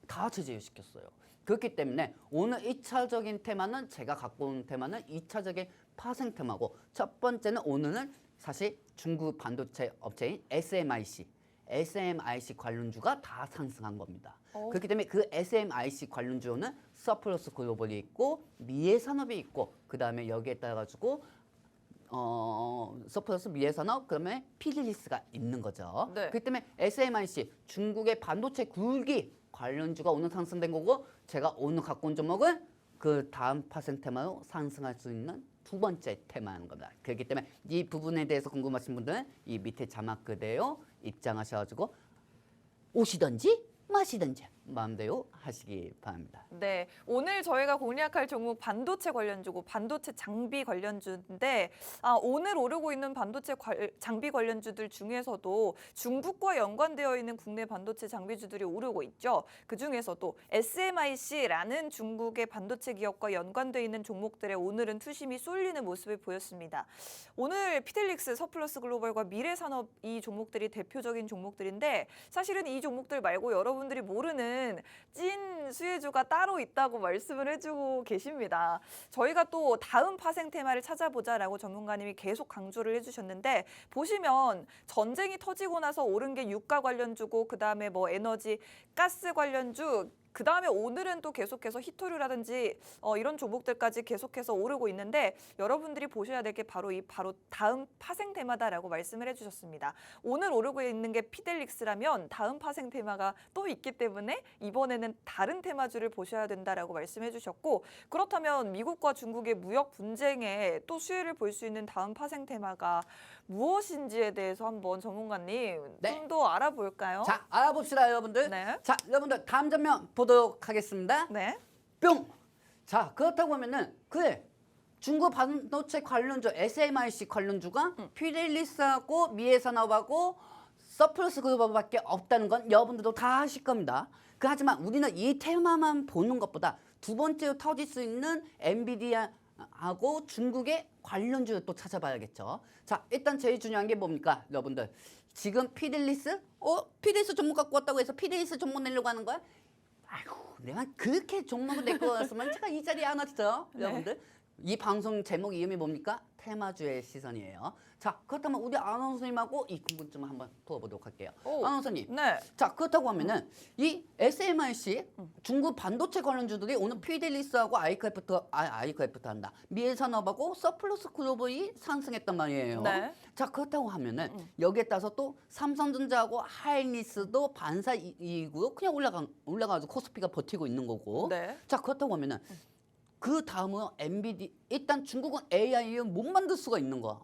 다 제재를 시켰어요. 그렇기 때문에 오늘 1차적인 테마는 제가 갖고 온 테마는 2차적인 파생 테마고 첫 번째는 오늘은 사실 중국 반도체 업체인 SMIC 관련주가 다 상승한 겁니다. 그렇기 때문에 그 SMIC 관련주는 서플러스 글로벌이 있고 미래산업이 있고 그 다음에 여기에 따라 가지고 서플러스 미래산업 그다음에 필리리스가 있는 거죠. 네. 그렇기 때문에 SMIC 중국의 반도체 굴기 관련주가 오늘 상승된 거고 제가 오늘 갖고 온 종목은 그 다음 파생 테마로 상승할 수 있는 두 번째 테마인 겁니다. 그렇기 때문에 이 부분에 대해서 궁금하신 분들은 이 밑에 자막 그대로 입장하셔가지고 오시든지 마시든지 마음대로 하시기 바랍니다. 네, 오늘 저희가 공략할 종목 반도체 관련주고 반도체 장비 관련주인데 오늘 오르고 있는 반도체 장비 관련주들 중에서도 중국과 연관되어 있는 국내 반도체 장비주들이 오르고 있죠. 그중에서도 SMIC라는 중국의 반도체 기업과 연관되어 있는 종목들의 오늘은 투심이 쏠리는 모습을 보였습니다. 오늘 피델릭스, 서플러스 글로벌과 미래산업 이 종목들이 대표적인 종목들인데 사실은 이 종목들 말고 여러분들이 모르는 찐 수혜주가 따로 있다고 말씀을 해주고 계십니다. 저희가 또 다음 파생 테마를 찾아보자라고 전문가님이 계속 강조를 해주셨는데 보시면 전쟁이 터지고 나서 오른 게 유가 관련주고 그다음에 뭐 에너지, 가스 관련주 그다음에 오늘은 또 계속해서 히토류라든지 이런 종목들까지 계속해서 오르고 있는데 여러분들이 보셔야 될 게 바로 다음 파생 테마다라고 말씀을 해주셨습니다. 오늘 오르고 있는 게 피델릭스라면 다음 파생 테마가 또 있기 때문에 이번에는 다른 테마주를 보셔야 된다라고 말씀해 주셨고 그렇다면 미국과 중국의 무역 분쟁에 또 수혜를 볼 수 있는 다음 파생 테마가 무엇인지에 대해서 한번 전문가님 네. 좀 더 알아볼까요? 자, 알아봅시다, 여러분들. 네. 자, 여러분들 다음 장면 보도록 하겠습니다. 네. 뿅! 자, 그렇다고 하면은 그래. 중국 반도체 관련주 SMIC 관련주가 피델리스하고 미래산업하고 서플러스 그룹밖에 없다는 건 여러분들도 다 아실 겁니다. 하지만 우리는 이 테마만 보는 것보다 두 번째로 터질 수 있는 엔비디아하고 중국의 관련주를 또 찾아봐야겠죠. 자, 일단 제일 중요한 게 뭡니까, 여러분들? 지금 피델리스? 피델리스 종목 갖고 왔다고 해서 피델리스 종목 내려고 하는 거야? 아이고, 내가 그렇게 종목을 내고 왔으면 제가 이 자리에 안 왔죠, 네. 여러분들. 이 방송 제목 이름이 뭡니까? 테마주의 시선이에요. 자, 그렇다면 우리 아나운서님하고 이 궁금증을 한번 풀어보도록 할게요. 오, 아나운서님. 네. 자, 그렇다고 하면은 이 SMIC 중국 반도체 관련주들이 오늘 피델리스하고 아이크래프트 한다. 미래산업하고 서플러스 글로벌이 상승했단 말이에요. 네. 자, 그렇다고 하면은 여기에 따라서 또 삼성전자하고 하이닉스도 반사 이익으로 그냥 올라가서 코스피가 버티고 있는 거고. 네. 자, 그렇다고 하면은 그 다음은 엔비디 일단 중국은 AI를 못 만들 수가 있는 거야.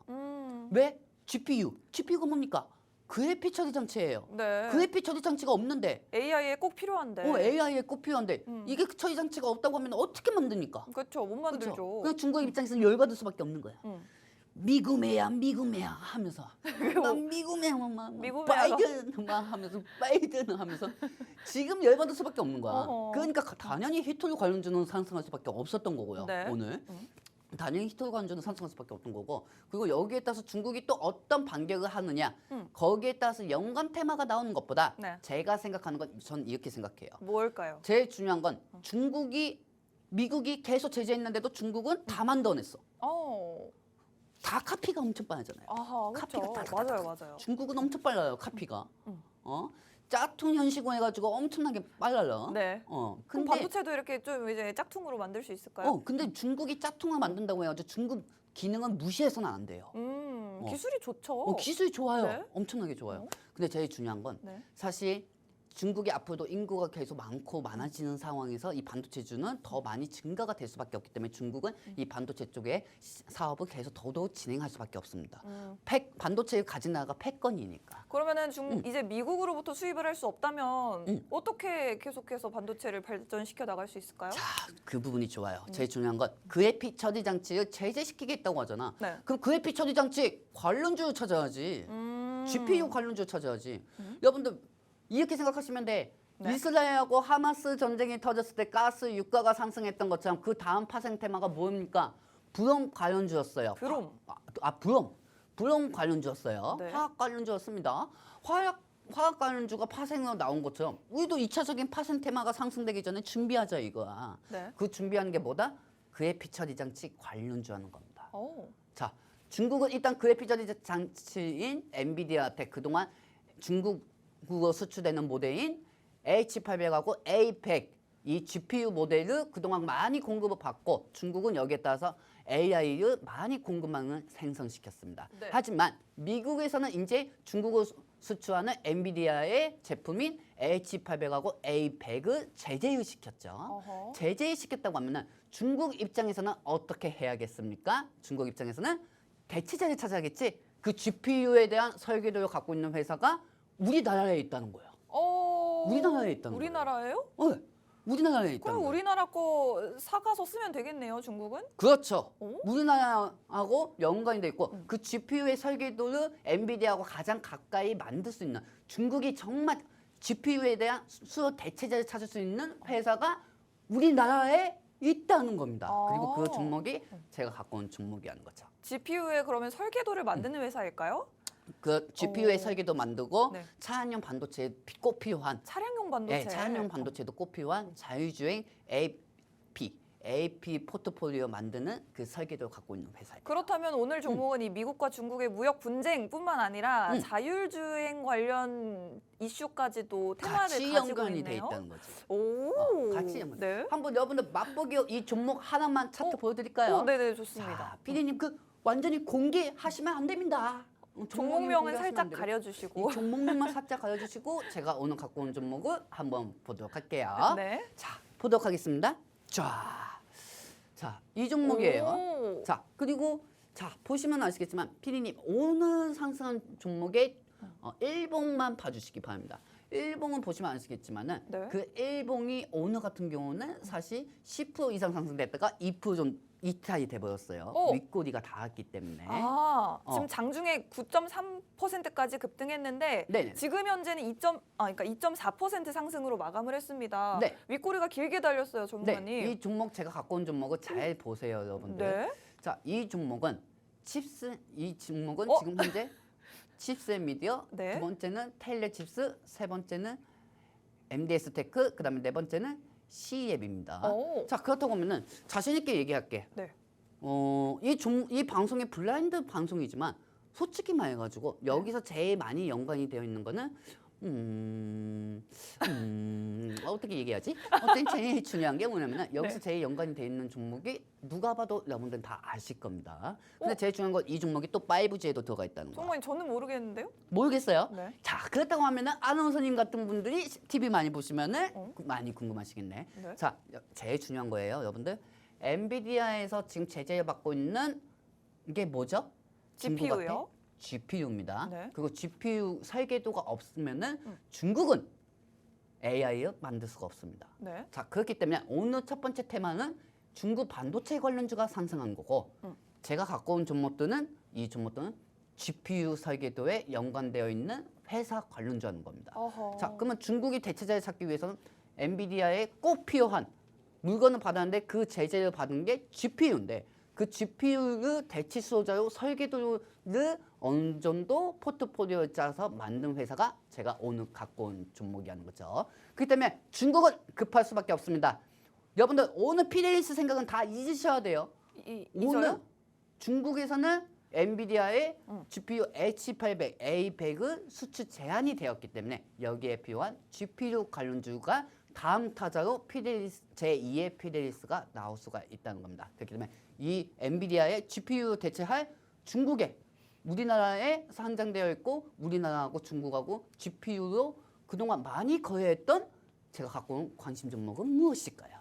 왜? GPU가 뭡니까? 그래픽 처리 장치예요. 네. 그래픽 처리 장치가 없는데 AI에 꼭 필요한데. AI에 꼭 필요한데 이게 처리 장치가 없다고 하면 어떻게 만듭니까? 그렇죠. 못 만들죠. 그냥 중국 입장에서는 열받을 수밖에 없는 거야. 미구매야 하면서 막 미구매야 바이든 하면서 지금 열받을 수밖에 없는 거야. 어허. 그러니까 당연히 히토류 관련주는 상승할 수밖에 없었던 거고요. 네. 오늘 당연히 히토류 관련주는 상승할 수밖에 없던 거고 그리고 여기에 따라서 중국이 또 어떤 반격을 하느냐 거기에 따라서 연관 테마가 나오는 것보다 네. 제가 생각하는 건 전 이렇게 생각해요. 뭘까요? 제일 중요한 건 미국이 계속 제재했는데도 중국은 다 만들어냈어. 다 카피가 엄청 빠르잖아요. 아하, 그렇죠. 카피가 다 맞아요. 중국은 엄청 빨라요. 카피가. 짝퉁 현시고 해가지고 엄청나게 빨라요. 네. 그럼 근데 반도체도 이렇게 좀 이제 짝퉁으로 만들 수 있을까요? 근데 중국이 짝퉁을 만든다고 해가지고 중국 기능은 무시해서는 안 돼요. 기술이 좋죠. 기술이 좋아요. 네. 엄청나게 좋아요. 근데 제일 중요한 건 네. 사실 중국이 앞으로도 인구가 계속 많아지는 상황에서 이 반도체주는 더 많이 증가가 될 수밖에 없기 때문에 중국은 이 반도체 쪽에 사업을 계속 더더욱 진행할 수밖에 없습니다. 반도체를 가진 나라가 패권이니까. 그러면은 이제 미국으로부터 수입을 할 수 없다면 어떻게 계속해서 반도체를 발전시켜 나갈 수 있을까요? 자, 그 부분이 좋아요. 제일 중요한 건 그래픽 처리 장치를 제재시키겠다고 하잖아. 네. 그럼 그래픽 처리 장치 관련주를 찾아야지. GPU 관련주를 찾아야지. 여러분들 이렇게 생각하시면 돼. 네. 이스라엘하고 하마스 전쟁이 터졌을 때 가스 유가가 상승했던 것처럼 그 다음 파생 테마가 뭡니까? 브롬 관련주였어요. 브롬. 브롬 관련주였어요. 네. 화학 관련주였습니다. 화학 관련주가 파생으로 나온 것처럼 우리도 2차적인 파생 테마가 상승되기 전에 준비하자 이거야. 네. 그 준비하는 게 뭐다? 그래픽 처리 장치 관련주 하는 겁니다. 자, 중국은 일단 그래픽 처리 장치인 엔비디아한테 그동안 중국으로 수출되는 모델인 H800하고 A100 이 GPU 모델을 그동안 많이 공급을 받고 중국은 여기에 따라서 AI를 많이 공급망을 생성시켰습니다. 네. 하지만 미국에서는 이제 중국으로 수출하는 엔비디아의 제품인 H800하고 A100을 제재를 시켰죠. 어허. 제재를 시켰다고 하면은 중국 입장에서는 어떻게 해야겠습니까? 중국 입장에서는 대체자를 찾아야겠지. 그 GPU에 대한 설계도를 갖고 있는 회사가 우리나라에 있다는 거예요. 우리나라에 있다는 거예요. 우리나라예요? 네, 우리나라에 있다는 그럼 거예요. 우리나라 거 사가서 쓰면 되겠네요, 중국은? 그렇죠. 오? 우리나라하고 연관이 돼 있고 그 GPU의 설계도를 엔비디아하고 가장 가까이 만들 수 있는 중국이 정말 GPU에 대한 수요 대체제를 찾을 수 있는 회사가 우리나라에 있다는 겁니다. 그리고 그 종목이 제가 갖고 온 종목이라는 거죠. GPU에 그러면 설계도를 만드는 회사일까요? 그 GPU의 오. 설계도 만들고 네. 차량용 반도체에 꼭 필요한 차량용 반도체. 차량용 반도체도 꼭 필요한 자율주행 AP 포트폴리오 만드는 그 설계도를 갖고 있는 회사예요. 그렇다면 오늘 종목은 이 미국과 중국의 무역 분쟁뿐만 아니라 음. 자율주행 관련 이슈까지도 테마를 같이 가지고 연관이 돼 있네요. 있다는 거죠. 오, 같이 연관. 네. 한번 여러분들 맛보기 이 종목 하나만 차트 보여드릴까요? 네네 좋습니다. 자, 피디님 그 완전히 공개하시면 안 됩니다. 종목명은 공개하시면 살짝 안 되고. 가려주시고. 이 종목명만 살짝 가려주시고 제가 오늘 갖고 온 종목을 한번 보도록 할게요. 네. 자, 보도록 하겠습니다. 자, 이 종목이에요. 오. 자, 그리고 자 보시면 아시겠지만 피디님 오늘 상승한 종목의 일봉만 봐주시기 바랍니다. 일봉은 보시면 아시겠지만은 네. 그 일봉이 오늘 같은 경우는 사실 10% 이상 상승됐다가 2% 좀 이탈이 돼버렸어요. 오. 윗꼬리가 닿았기 때문에. 지금 장중에 9.3%까지 급등했는데 네네. 지금 현재는 그러니까 2.4% 상승으로 마감을 했습니다. 네. 윗꼬리가 길게 달렸어요, 전문가님. 네, 이 종목 제가 갖고 온 종목을 잘 보세요, 여러분들. 네. 자, 이 종목은 이 종목은 지금 현재 칩스 앤 미디어, 네. 두 번째는 테일러 칩스, 세 번째는 MDS 테크, 그다음에 네 번째는 CE앱입니다. 오. 자, 그렇다고 하면은 자신 있게 얘기할게. 네. 이 방송이 블라인드 방송이지만 솔직히 말해가지고 여기서 제일 많이 연관이 되어 있는 거는 어떻게 얘기하지? 어떤 제일 중요한 게 뭐냐면 여기서 네. 제일 연관이 되어 있는 종목이 누가 봐도 여러분들은 다 아실 겁니다. 근데 제일 중요한 건 이 종목이 또 5G에도 들어가 있다는 거. 전문가님 저는 모르겠는데요? 모르겠어요. 네. 자, 그렇다고 하면은 아나운서님 같은 분들이 TV 많이 보시면은 어? 많이 궁금하시겠네. 네. 자, 제일 중요한 거예요, 여러분들. 엔비디아에서 지금 제재를 받고 있는 이게 뭐죠? GPU요? GPU입니다. 네. 그리고 GPU 설계도가 없으면은 중국은 AI를 만들 수가 없습니다. 네. 자, 그렇기 때문에 오늘 첫 번째 테마는 중국 반도체 관련주가 상승한 거고 제가 갖고 온 종목들은 이 종목들은 GPU 설계도에 연관되어 있는 회사 관련주하는 겁니다. 어허. 자, 그러면 중국이 대체제를 찾기 위해서는 엔비디아에 꼭 필요한 물건을 받았는데 그 제재를 받은 게 GPU인데 그 GPU를 대치 수요자로 설계도를 어느 정도 포트폴리오에 짜서 만든 회사가 제가 오늘 갖고 온 종목이라는 거죠. 그렇기 때문에 중국은 급할 수밖에 없습니다. 여러분들 오늘 피델리스 생각은 다 잊으셔야 돼요. 오늘 이서요? 중국에서는 엔비디아의 GPU H800A100은 수출 제한이 되었기 때문에 여기에 필요한 GPU 관련주가 다음 타자로 제2의 피델리스가 나올 수가 있다는 겁니다. 그렇기 때문에 이 엔비디아의 GPU 대체할 중국에 우리나라에 상장되어 있고 우리나라하고 중국하고 GPU로 그동안 많이 거래했던 제가 갖고 온 관심 종목은 무엇일까요?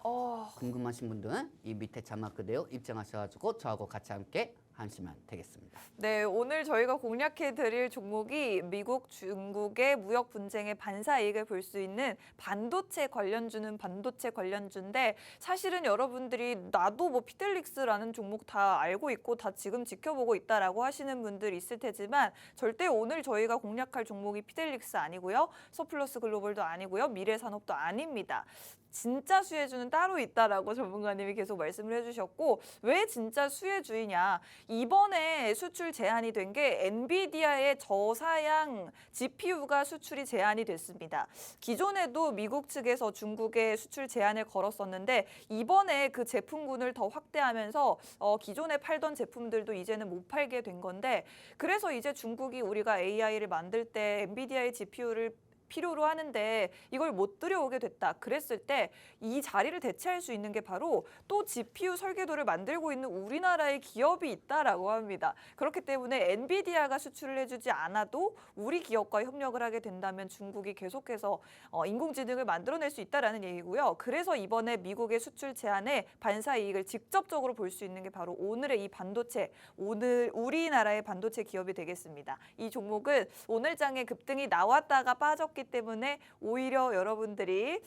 궁금하신 분들은 이 밑에 자막 그대로 입장하셔가지고 저하고 같이 함께 하시면 되겠습니다. 네, 오늘 저희가 공략해 드릴 종목이 미국, 중국의 무역 분쟁의 반사 이익을 볼 수 있는 반도체 관련주는 반도체 관련주인데 사실은 여러분들이 나도 뭐 피델릭스라는 종목 다 알고 있고 다 지금 지켜보고 있다라고 하시는 분들 있을 테지만 절대 오늘 저희가 공략할 종목이 피델릭스 아니고요. 서플러스 글로벌도 아니고요. 미래산업도 아닙니다. 진짜 수혜주는 따로 있다라고 전문가님이 계속 말씀을 해주셨고 왜 진짜 수혜주이냐. 이번에 수출 제한이 된 게 엔비디아의 저사양 GPU가 수출이 제한이 됐습니다. 기존에도 미국 측에서 중국에 수출 제한을 걸었었는데 이번에 그 제품군을 더 확대하면서 기존에 팔던 제품들도 이제는 못 팔게 된 건데 그래서 이제 중국이 우리가 AI를 만들 때 엔비디아의 GPU를 필요로 하는데 이걸 못 들여오게 됐다. 그랬을 때 이 자리를 대체할 수 있는 게 바로 또 GPU 설계도를 만들고 있는 우리나라의 기업이 있다라고 합니다. 그렇기 때문에 엔비디아가 수출을 해주지 않아도 우리 기업과 협력을 하게 된다면 중국이 계속해서 인공지능을 만들어낼 수 있다라는 얘기고요. 그래서 이번에 미국의 수출 제한에 반사 이익을 직접적으로 볼 수 있는 게 바로 오늘의 이 반도체, 우리나라의 반도체 기업이 되겠습니다. 이 종목은 오늘 장에 급등이 나왔다가 빠졌기 하셨기 때문에 오히려 여러분들이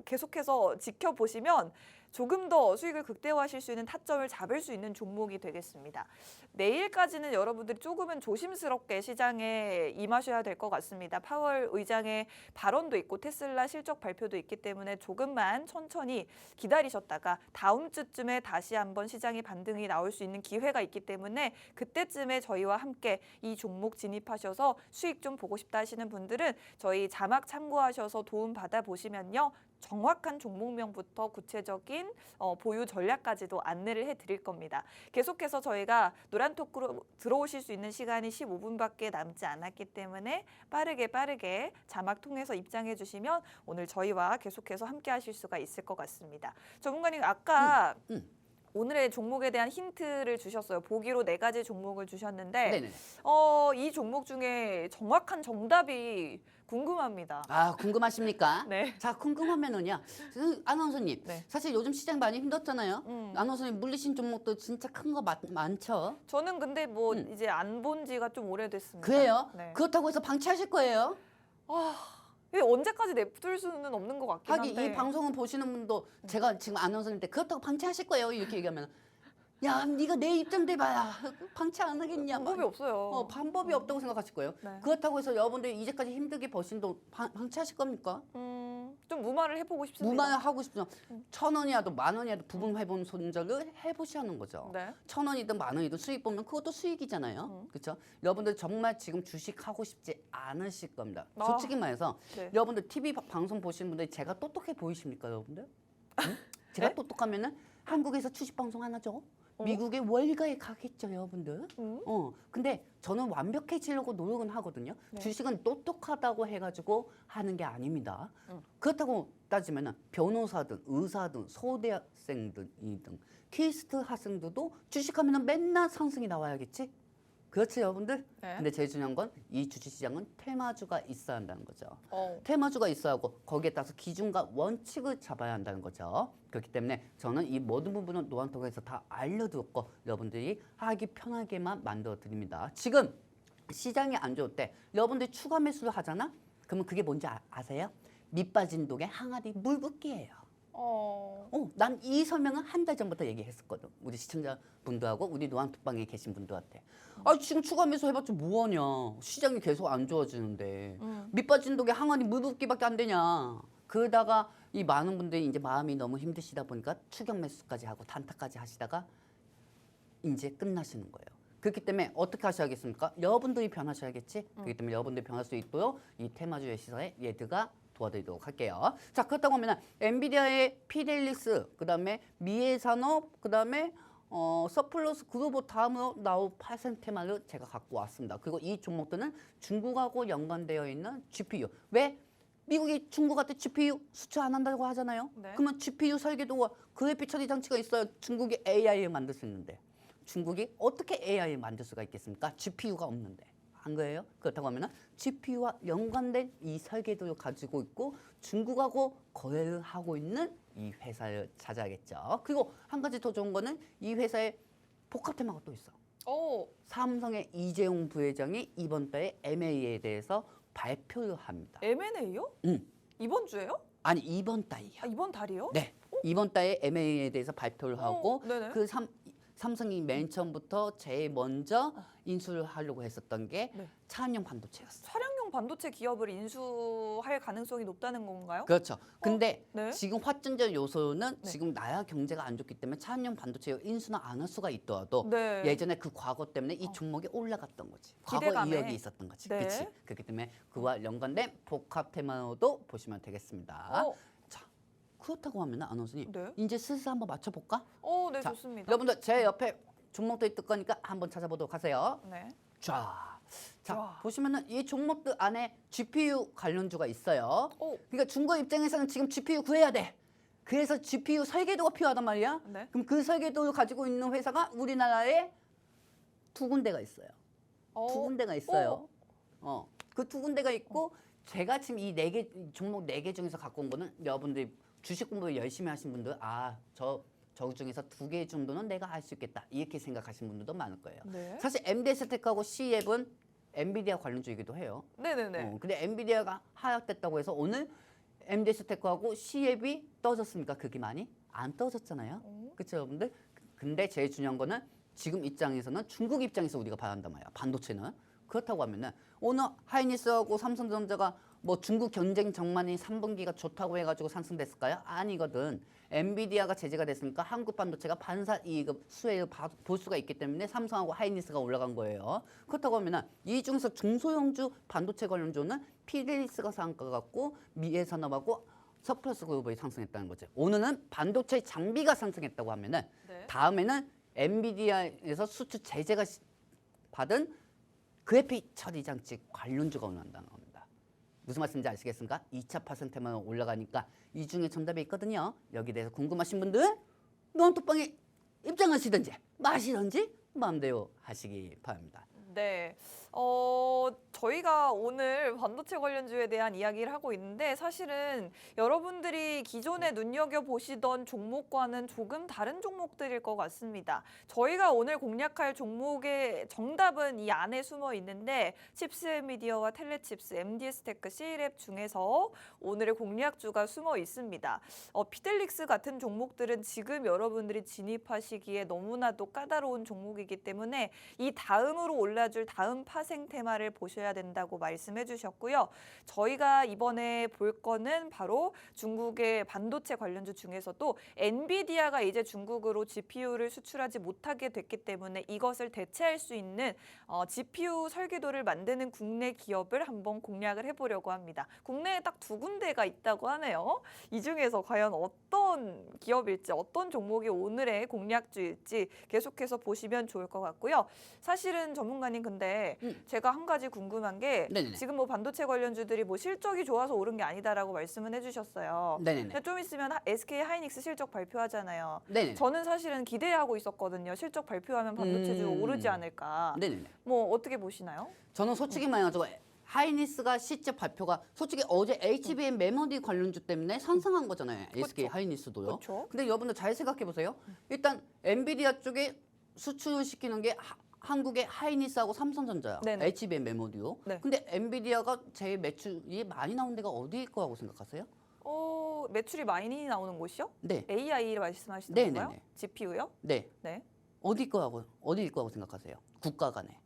계속해서 지켜보시면 조금 더 수익을 극대화하실 수 있는 타점을 잡을 수 있는 종목이 되겠습니다. 내일까지는 여러분들이 조금은 조심스럽게 시장에 임하셔야 될 것 같습니다. 파월 의장의 발언도 있고 테슬라 실적 발표도 있기 때문에 조금만 천천히 기다리셨다가 다음 주쯤에 다시 한번 시장의 반등이 나올 수 있는 기회가 있기 때문에 그때쯤에 저희와 함께 이 종목 진입하셔서 수익 좀 보고 싶다 하시는 분들은 저희 자막 참고하셔서 도움 받아보시면요. 정확한 종목명부터 구체적인 보유 전략까지도 안내를 해드릴 겁니다. 계속해서 저희가 노란톡으로 들어오실 수 있는 시간이 15분밖에 남지 않았기 때문에 빠르게 자막 통해서 입장해 주시면 오늘 저희와 계속해서 함께 하실 수가 있을 것 같습니다. 전문가님 아까 오늘의 종목에 대한 힌트를 주셨어요. 보기로 4가지 종목을 주셨는데 네네. 이 종목 중에 정확한 정답이 궁금합니다. 아, 궁금하십니까? 네. 자, 궁금하면은요. 아나운서님, 네. 사실 요즘 시장 많이 힘들었잖아요. 아나운서님 물리신 종목도 진짜 큰 거 많죠? 저는 근데 뭐 이제 안 본 지가 좀 오래됐습니다. 그래요? 네. 그렇다고 해서 방치하실 거예요? 이게 언제까지 냅둘 수는 없는 것 같긴 하긴 한데. 이 방송을 보시는 분도 제가 지금 아나운서님한테 그렇다고 방치하실 거예요 이렇게 얘기하면 야 네가 내 입장 대봐야 방치 안 하겠냐 방법이 없어요. 방법이 없다고 생각하실 거예요. 네. 그렇다고 해서 여러분들이 이제까지 힘들게 버신 돈 방치하실 겁니까? 좀 무마를 해보고 싶습니다. 무마를 하고 싶으면 1,000원이라도 10,000원이라도 부분해본 손절을 해보시는 거죠. 네. 1,000원이든 10,000원이든 수익 보면 그것도 수익이잖아요. 그렇죠? 여러분들 정말 지금 주식 하고 싶지 않으실 겁니다. 솔직히 말해서 네. 여러분들 TV 방송 보시는 분들이 제가 똑똑해 보이십니까, 여러분들? 응? 제가 네? 똑똑하면은 한국에서 주식 방송 안 하죠. 미국의 월가에 가겠죠, 여러분들. 근데 저는 완벽해지려고 노력은 하거든요. 네. 주식은 똑똑하다고 해가지고 하는 게 아닙니다. 그렇다고 따지면은 변호사든 의사든 서울대학생든 이등 키스트 학생들도 주식하면은 맨날 상승이 나와야겠지. 그렇지, 여러분들? 네. 근데 제일 중요한 건 이 주식시장은 테마주가 있어야 한다는 거죠. 어. 테마주가 있어야 하고 거기에 따라서 기준과 원칙을 잡아야 한다는 거죠. 그렇기 때문에 저는 이 모든 부분은 노안톡에서 다 알려두었고 여러분들이 하기 편하게만 만들어 드립니다. 지금 시장이 안 좋을 때 여러분들이 추가 매수를 하잖아? 그러면 그게 뭔지 아세요? 밑빠진 독에 항아리 물 붓기예요. 난 이 설명은 한 달 전부터 얘기했었거든. 우리 시청자분들하고 우리 노안톡방에 계신 분들한테. 지금 추가 매수 해봤자 뭐하냐. 시장이 계속 안 좋아지는데. 밑빠진 독에 항아리 물 붓기밖에 안 되냐. 그러다가 이 많은 분들이 이제 마음이 너무 힘드시다 보니까 추격 매수까지 하고 단타까지 하시다가 이제 끝나시는 거예요. 그렇기 때문에 어떻게 하셔야겠습니까? 여러분들이 변하셔야겠지. 그렇기 때문에 여러분들이 변할 수 있도록 이 테마주의 시사에 얘들가 도와드리도록 할게요. 자, 그렇다고 하면 엔비디아의 피델리스, 그다음에 미해산업, 그다음에 서플러스 글로벌 다음으로 나올 8선 테마를 제가 갖고 왔습니다. 그리고 이 종목들은 중국하고 연관되어 있는 GPU. 왜? 미국이 중국한테 GPU 수출 안 한다고 하잖아요. 네. 그러면 GPU 설계도와 그래픽 처리 장치가 있어야 중국이 AI를 만들 수 있는데 중국이 어떻게 AI를 만들 수가 있겠습니까? GPU가 없는데. 안 거예요? 그렇다고 하면 GPU와 연관된 이 설계도를 가지고 있고 중국하고 거래를 하고 있는 이 회사를 찾아야겠죠. 그리고 한 가지 더 좋은 거는 이 회사의 복합 테마가 또 있어. 삼성의 이재용 부회장이 이번 달에 M&A에 대해서 발표를 합니다. M&A요? 이번 주에요? 아니 이번 달이요. 이번 달이요? 네. 이번 달에 M&A에 대해서 발표를 하고 네네. 그 삼성이 맨 처음부터 제일 먼저 인수를 하려고 했었던 게 네. 차량용 반도체였어요. 차량용 반도체 기업을 인수할 가능성이 높다는 건가요? 그렇죠. 근데 네. 지금 확전적 요소는 네. 지금 나라 경제가 안 좋기 때문에 차량용 반도체 인수는 안 할 수가 있더라도 네. 예전에 그 과거 때문에 이 종목이 올라갔던 거지. 과거 기대감에. 이력이 있었던 거지. 네. 그렇지. 그렇기 때문에 그와 연관된 복합 테마로도 보시면 되겠습니다. 자, 그렇다고 하면 아나운서님 네. 이제 슬슬 한번 맞춰볼까? 네, 자, 좋습니다. 여러분들 제 옆에 종목도 있을 거니까 한번 찾아보도록 하세요. 네. 자, 자. 보시면은 이 종목들 안에 GPU 관련주가 있어요. 그러니까 중국 입장에서는 지금 GPU 구해야 돼. 그래서 GPU 설계도가 필요하단 말이야. 네. 그럼 그 설계도를 가지고 있는 회사가 우리나라에 2군데가 있어요. 2군데가 있어요. 그 2군데가 있고 제가 지금 이 4개 종목 4개 중에서 갖고 온 거는 여러분들이 주식 공부 열심히 하신 분들 저 중에서 2개 정도는 내가 할 수 있겠다 이렇게 생각하시는 분들도 많을 거예요. 네. 사실 MDS텍하고 C앱은 엔비디아 관련주이기도 해요. 네네네. 근데 엔비디아가 하락됐다고 해서 오늘 MD스테크하고 C앱이 떨어졌습니까? 그게 많이 안 떨어졌잖아요. 그렇죠, 여러분들? 근데 제일 중요한 거는 지금 입장에서는 중국 입장에서 우리가 봐야 한단 말이야. 반도체는. 그렇다고 하면은 오늘 하이닉스하고 삼성전자가 뭐 중국 경쟁 전망이 3분기가 좋다고 해가지고 상승됐을까요? 아니거든. 엔비디아가 제재가 됐으니까 한국 반도체가 반사 이익 수혜를 볼 수가 있기 때문에 삼성하고 하이닉스가 올라간 거예요. 그렇다고 하면은 이 중에서 중소형주 반도체 관련주는 피델리스가 상가 같고 미래산업하고 서플러스 그룹이 상승했다는 거죠. 오늘은 반도체 장비가 상승했다고 하면은 네. 다음에는 엔비디아에서 수출 제재가 받은 그래픽 처리 장치 관련주가 올라간다는 겁니다. 무슨 말씀인지 아시겠습니까? 2차 파생태만 올라가니까 이 중에 정답이 있거든요. 여기에 대해서 궁금하신 분들 논톡방에 입장하시든지 마시든지 마음대로 하시기 바랍니다. 네. 저희가 오늘 반도체 관련주에 대한 이야기를 하고 있는데 사실은 여러분들이 기존에 눈여겨보시던 종목과는 조금 다른 종목들일 것 같습니다. 저희가 오늘 공략할 종목의 정답은 이 안에 숨어 있는데 칩스앤미디어와 텔레칩스, MD스테크, C랩 중에서 오늘의 공략주가 숨어 있습니다. 피델릭스 같은 종목들은 지금 여러분들이 진입하시기에 너무나도 까다로운 종목이기 때문에 이 다음으로 올라줄 다음 파생 테마를 보셔야 된다고 말씀해 주셨고요. 저희가 이번에 볼 거는 바로 중국의 반도체 관련주 중에서도 엔비디아가 이제 중국으로 GPU를 수출하지 못하게 됐기 때문에 이것을 대체할 수 있는 GPU 설계도를 만드는 국내 기업을 한번 공략을 해보려고 합니다. 국내에 딱 두 군데가 있다고 하네요. 이 중에서 과연 어떤 기업일지 어떤 종목이 오늘의 공략주일지 계속해서 보시면 좋을 것 같고요. 사실은 전문가님 근데 제가 한 가지 궁금한 게 네네네. 지금 뭐 반도체 관련주들이 뭐 실적이 좋아서 오른 게 아니다라고 말씀은 해주셨어요. 네네네. 근데 좀 있으면 SK 하이닉스 실적 발표하잖아요. 네네. 저는 사실은 기대하고 있었거든요. 실적 발표하면 반도체주 오르지 않을까. 네네네. 뭐 어떻게 보시나요? 저는 솔직히 말해가지고 하이닉스가 실적 발표가 솔직히 어제 HBM 메모리 관련주 때문에 상승한 거잖아요. SK 하이닉스도요. 그쵸. 근데 여러분들 잘 생각해 보세요. 일단 엔비디아 쪽에 수출시키는 게 한국의 하이닉스하고 삼성전자야. 네네. HBM 메모리요. 네. 근데 엔비디아가 제일 매출이 많이 나온 데가 어디일 거라고 생각하세요? 매출이 많이 나오는 곳이요? 네. AI를 말씀하시는 네네네. 건가요? GPU요? 네. 네. 어디일 거라고 생각하세요? 국가 간에.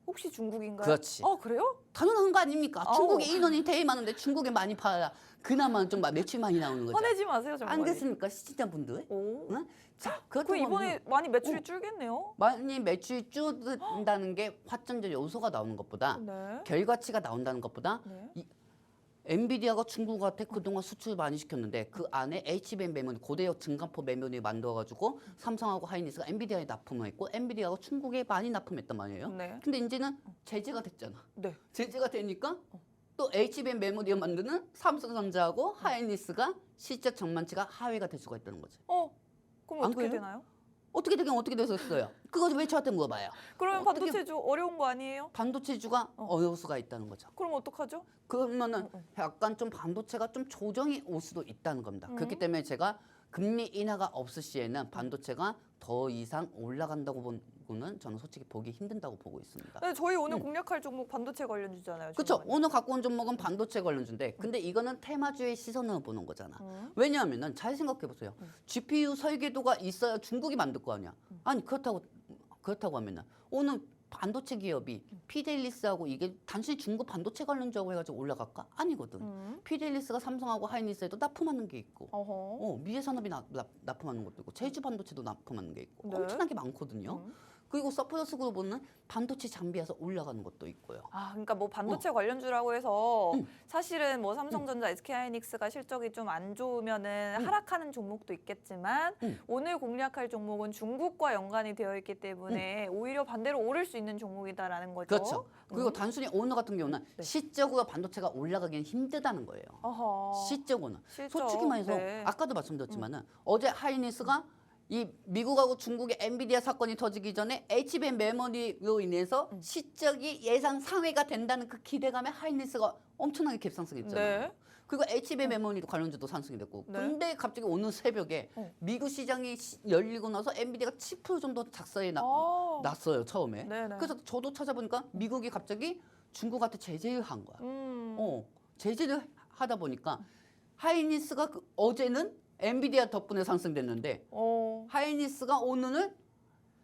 혹시 중국인가요? 그렇지. 그래요? 당연한 거 아닙니까? 아우. 중국에 인원이 되게 많은데 중국에 많이 팔아. 그나마 좀 매출 많이 나오는 거죠. 화내지 마세요, 정말. 안 그렇습니까? 시청자분들? 오. 응? 자, 그 그렇다고 이번에 하면 많이 매출이 줄겠네요. 많이 매출이 줄어든다는 게 화천적 요소가 나오는 것보다 네. 결과치가 나온다는 것보다 네. 엔비디아가 중국한테 그동안 수출 많이 시켰는데 그 안에 HBM 메모리 고대역 증강포 메모리 만들어가지고 삼성하고 하이닉스가 엔비디아에 납품을 했고 엔비디아가 중국에 많이 납품했단 말이에요. 네. 근데 이제는 제재가 됐잖아. 네. 제재가 되니까 또 HBM 메모리를 만드는 삼성전자하고 하이닉스가 실적 전망치가 하회가 될 수가 있다는 거죠. 그럼 안 어떻게 그래요? 되나요? 어떻게 되긴 어떻게 됐었어요? 그거 왜 저한테 물어봐요? 그러면 어떻게- 반도체주 어려운 거 아니에요? 반도체주가 어려울 수가 있다는 거죠. 그럼 어떡하죠? 그러면은 약간 좀 반도체가 좀 조정이 올 수도 있다는 겁니다. 그렇기 때문에 제가 금리 인하가 없을 시에는 반도체가 더 이상 올라간다고 보고는 저는 솔직히 보기 힘든다고 보고 있습니다. 네, 저희 오늘 공략할 종목 반도체 관련주잖아요. 그렇죠. 전문가님. 오늘 갖고 온 종목은 반도체 관련주인데 근데 이거는 테마주의 시선으로 보는 거잖아. 음. 왜냐하면은 잘 생각해 보세요. GPU 설계도가 있어야 중국이 만들 거 아니야. 아니 그렇다고 하면은 오늘 반도체 기업이 피델리스하고 이게 단순히 중국 반도체 관련주하고 해가지고 올라갈까? 아니거든. 피델리스가 삼성하고 하이닉스에도 납품하는 게 있고 어허. 미래산업이 납품하는 것도 있고 제주 반도체도 납품하는 게 있고 네. 엄청나게 많거든요. 그리고 서플러스 그룹은 반도체 장비에서 올라가는 것도 있고요. 그러니까 뭐 반도체 관련주라고 해서 사실은 뭐 삼성전자, SK하이닉스가 실적이 좀 안 좋으면은 하락하는 종목도 있겠지만 오늘 공략할 종목은 중국과 연관이 되어 있기 때문에 오히려 반대로 오를 수 있는 종목이다라는 거죠. 그렇죠. 그리고 단순히 오늘 같은 경우는 네. 시적으로 반도체가 올라가기는 힘들다는 거예요. 어허. 시적으로는. 실적, 솔직히 말해서 네. 아까도 말씀드렸지만은 어제 하이닉스가 이 미국하고 중국의 엔비디아 사건이 터지기 전에 HBM 메모리로 인해서 시적이 예상 상회가 된다는 그 기대감에 하이닉스가 엄청나게 급상승했잖아요. 네. 그리고 HBM 메모리도 관련주도 상승이 됐고. 네. 근데 갑자기 오늘 새벽에 어. 미국 시장이 열리고 나서 엔비디아가 10% 정도 작사에 났어요 처음에. 네네. 그래서 저도 찾아보니까 미국이 갑자기 중국한테 제재를 한 거야. 제재를 하다 보니까 하이닉스가 어제는 엔비디아 덕분에 상승됐는데 하이닉스가 오늘은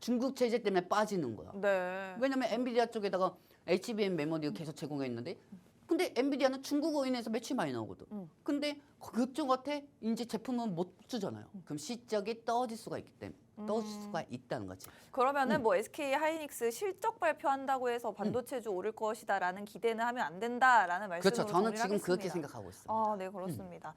중국 제재 때문에 빠지는 거야. 네. 왜냐면 엔비디아 쪽에다가 HBM 메모리를 계속 제공했는데 근데 엔비디아는 중국어로 인해서 매출이 많이 나오거든. 근데 그쪽한테 이제 제품은 못 주잖아요. 그럼 실적이 떨어질 수가 있기 때문에 떨어질 수가 있다는 거지. 그러면은 뭐 SK 하이닉스 실적 발표한다고 해서 반도체주 오를 것이다라는 기대는 하면 안 된다라는 말씀으로 그렇죠. 저는 정리를 지금 하겠습니다. 그렇게 생각하고 있습니다. 아, 네, 그렇습니다.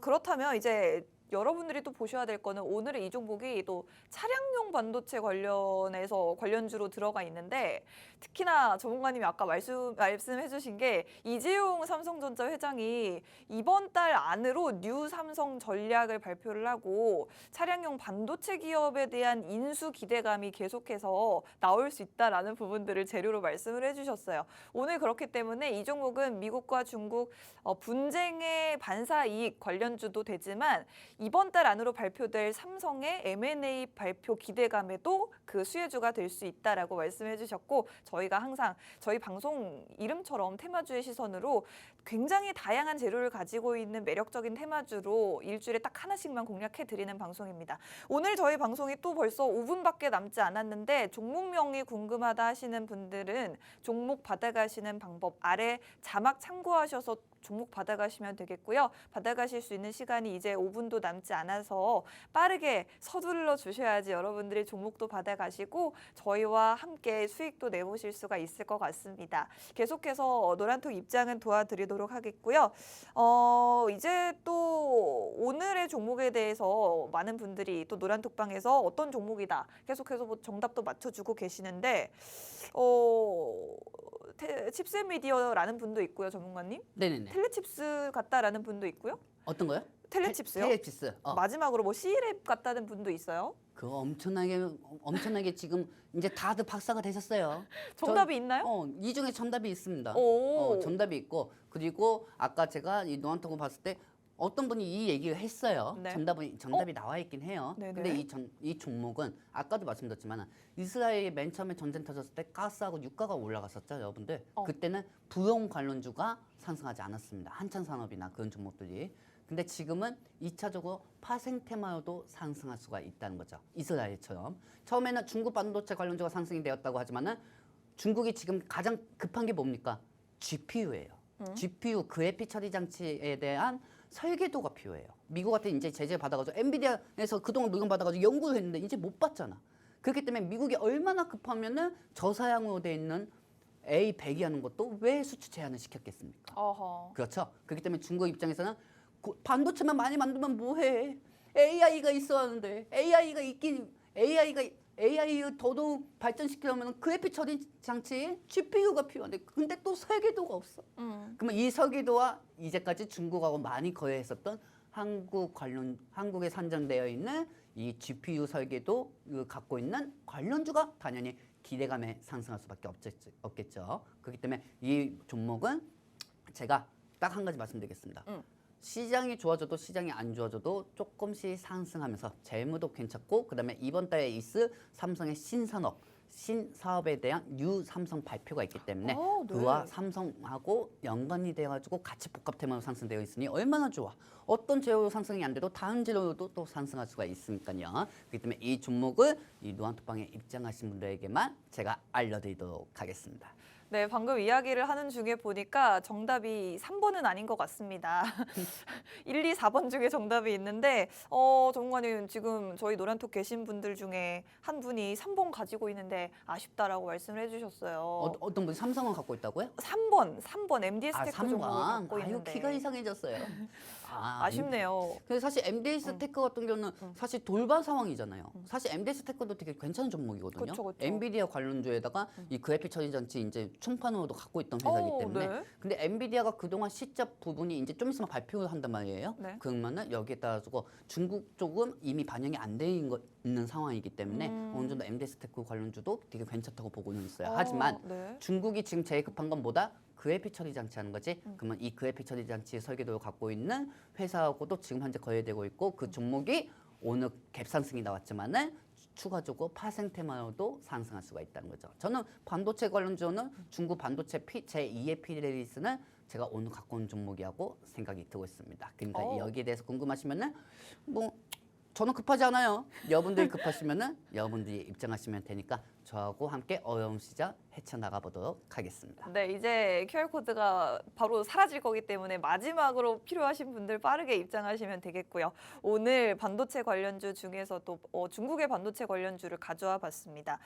그렇다면 이제 여러분들이 또 보셔야 될 거는 오늘의 이 종목이 또 차량용 반도체 관련해서 관련주로 들어가 있는데 특히나 전문가님이 아까 말씀해 주신 게 이재용 삼성전자 회장이 이번 달 안으로 뉴 삼성 전략을 발표를 하고 차량용 반도체 기업에 대한 인수 기대감이 계속해서 나올 수 있다라는 부분들을 재료로 말씀을 해주셨어요. 오늘 그렇기 때문에 이 종목은 미국과 중국 분쟁의 반사 이익 관련주도 되지만 이번 달 안으로 발표될 삼성의 M&A 발표 기대감에도 그 수혜주가 될 수 있다라고 말씀해 주셨고 저희가 항상 저희 방송 이름처럼 테마주의 시선으로 굉장히 다양한 재료를 가지고 있는 매력적인 테마주로 일주일에 딱 하나씩만 공략해 드리는 방송입니다. 오늘 저희 방송이 또 벌써 5분밖에 남지 않았는데 종목명이 궁금하다 하시는 분들은 종목 받아가시는 방법 아래 자막 참고하셔서 종목 받아가시면 되겠고요. 받아가실 수 있는 시간이 이제 5분도 남지 않아서 빠르게 서둘러 주셔야지 여러분들이 종목도 받아가시고 저희와 함께 수익도 내보실 수가 있을 것 같습니다. 계속해서 노란톡 입장은 도와드리도록 하겠고요. 이제 또 오늘의 종목에 대해서 많은 분들이 또 노란톡방에서 어떤 종목이다 계속해서 뭐 정답도 맞춰주고 계시는데 칩스미디어라는 분도 있고요, 전문가님. 네네네. 텔레칩스 같다라는 분도 있고요. 어떤 거요? 텔레칩스요? 텔레칩스. 마지막으로 뭐 C랩 같다는 분도 있어요. 그거 엄청나게 지금 이제 다들 박사가 되셨어요. 정답이 있나요? 이 중에 정답이 있습니다. 오. 정답이 있고 그리고 아까 제가 이 노안톡을 봤을 때 어떤 분이 이 얘기를 했어요. 네. 정답이 나와 있긴 해요. 네네. 근데 이 종목은 아까도 말씀드렸지만 이스라엘이 맨 처음에 전쟁 터졌을 때 가스하고 유가가 올라갔었죠, 여러분들. 그때는 부용 관련주가 상승하지 않았습니다. 한참 산업이나 그런 종목들이. 근데 지금은 2차적으로 파생테마로도 상승할 수가 있다는 거죠. 이스라엘처럼. 처음에는 중국 반도체 관련주가 상승이 되었다고 하지만은 중국이 지금 가장 급한 게 뭡니까? GPU예요. GPU 그래픽 처리 장치에 대한 설계도가 필요해요. 미국한테 이제 제재 받아가지고 엔비디아에서 그동안 물건 받아가지고 연구를 했는데 이제 못 받잖아. 그렇기 때문에 미국이 얼마나 급하면은 저사양으로 돼 있는 A100이라는 것도 왜 수출 제한을 시켰겠습니까? 어허. 그렇죠. 그렇기 때문에 중국 입장에서는 반도체만 많이 만들면 뭐해? AI가 있어야 하는데 AI를 더더욱 발전시키려면 그래픽 처리 장치에 GPU가 필요한데 근데 또 설계도가 없어. 그러면 이 설계도와 이제까지 중국하고 많이 거래했었던 한국에 산정되어 있는 이 GPU 설계도 갖고 있는 관련주가 당연히 기대감에 상승할 수밖에 없겠죠. 그렇기 때문에 이 종목은 제가 딱 한 가지 말씀드리겠습니다. 시장이 좋아져도 시장이 안 좋아져도 조금씩 상승하면서 재무도 괜찮고 그다음에 이번 달에 있을 삼성의 신사업에 대한 뉴 삼성 발표가 있기 때문에 네. 그와 삼성하고 연관이 돼가지고 같이 복합 테마로 상승되어 있으니 얼마나 좋아. 어떤 재료로 상승이 안 돼도 다른 재료로도 또 상승할 수가 있으니까요. 그렇기 때문에 이 종목을 이 노안톡방에 입장하신 분들에게만 제가 알려드리도록 하겠습니다. 네, 방금 이야기를 하는 중에 보니까 정답이 3번은 아닌 것 같습니다. 1, 2, 4번 중에 정답이 있는데 전문가님 지금 저희 노란톡 계신 분들 중에 한 분이 3번 가지고 있는데 아쉽다라고 말씀을 해주셨어요. 어떤 분이 삼성을 갖고 있다고요? 3번 MDS 테크 종목을 갖고 아유, 있는데 키가 이상해졌어요. 아쉽네요. 그래서 사실 MDS 테크 같은 경우는 사실 돌발 상황이잖아요. 사실 MDS 테크도 되게 괜찮은 종목이거든요. 그쵸. 엔비디아 관련주에다가 이 그래픽 처리 장치 이제 총판으로도 갖고 있던 회사이기 때문에. 네. 근데 엔비디아가 그동안 시작 부분이 이제 좀 있으면 발표를 한단 말이에요. 네. 그러면은 여기에 따라서 중국 쪽은 이미 반영이 안 돼 있는 상황이기 때문에 어느 정도 MDS 테크 관련주도 되게 괜찮다고 보고는 있어요. 하지만 네. 중국이 지금 제일 급한 건 뭐다? 그래픽 처리 장치 하는 거지. 그러면 이 그래픽 처리 장치 설계도를 갖고 있는 회사하고도 지금 현재 거래되고 있고 그 종목이 오늘 갭 상승이 나왔지만은 추가적으로 파생테마로도 상승할 수가 있다는 거죠. 저는 반도체 관련주는 중국 반도체 제2의 피레리스는 제가 오늘 갖고 온 종목이라고 생각이 들고 있습니다. 그러니까 여기에 대해서 궁금하시면은 뭐 저는 급하지 않아요. 여러분들이 급하시면은 여러분들이 입장하시면 되니까 저하고 함께 어려운 시장 헤쳐나가 보도록 하겠습니다. 네, 이제 QR코드가 바로 사라질 거기 때문에 마지막으로 필요하신 분들 빠르게 입장하시면 되겠고요. 오늘 반도체 관련주 중에서도 중국의 반도체 관련주를 가져와 봤습니다.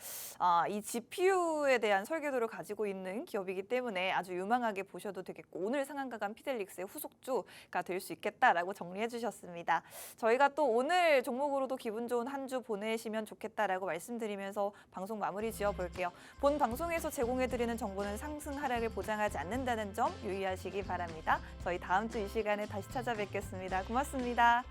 이 GPU에 대한 설계도를 가지고 있는 기업이기 때문에 아주 유망하게 보셔도 되겠고 오늘 상한가 간 피델릭스의 후속주가 될 수 있겠다라고 정리해 주셨습니다. 저희가 또 오늘 종목으로도 기분 좋은 한 주 보내시면 좋겠다라고 말씀드리면서 방송 마무리 지어볼게요. 본 방송에서 제공해드리는 정보는 상승 하락을 보장하지 않는다는 점 유의하시기 바랍니다. 저희 다음 주 이 시간에 다시 찾아뵙겠습니다. 고맙습니다.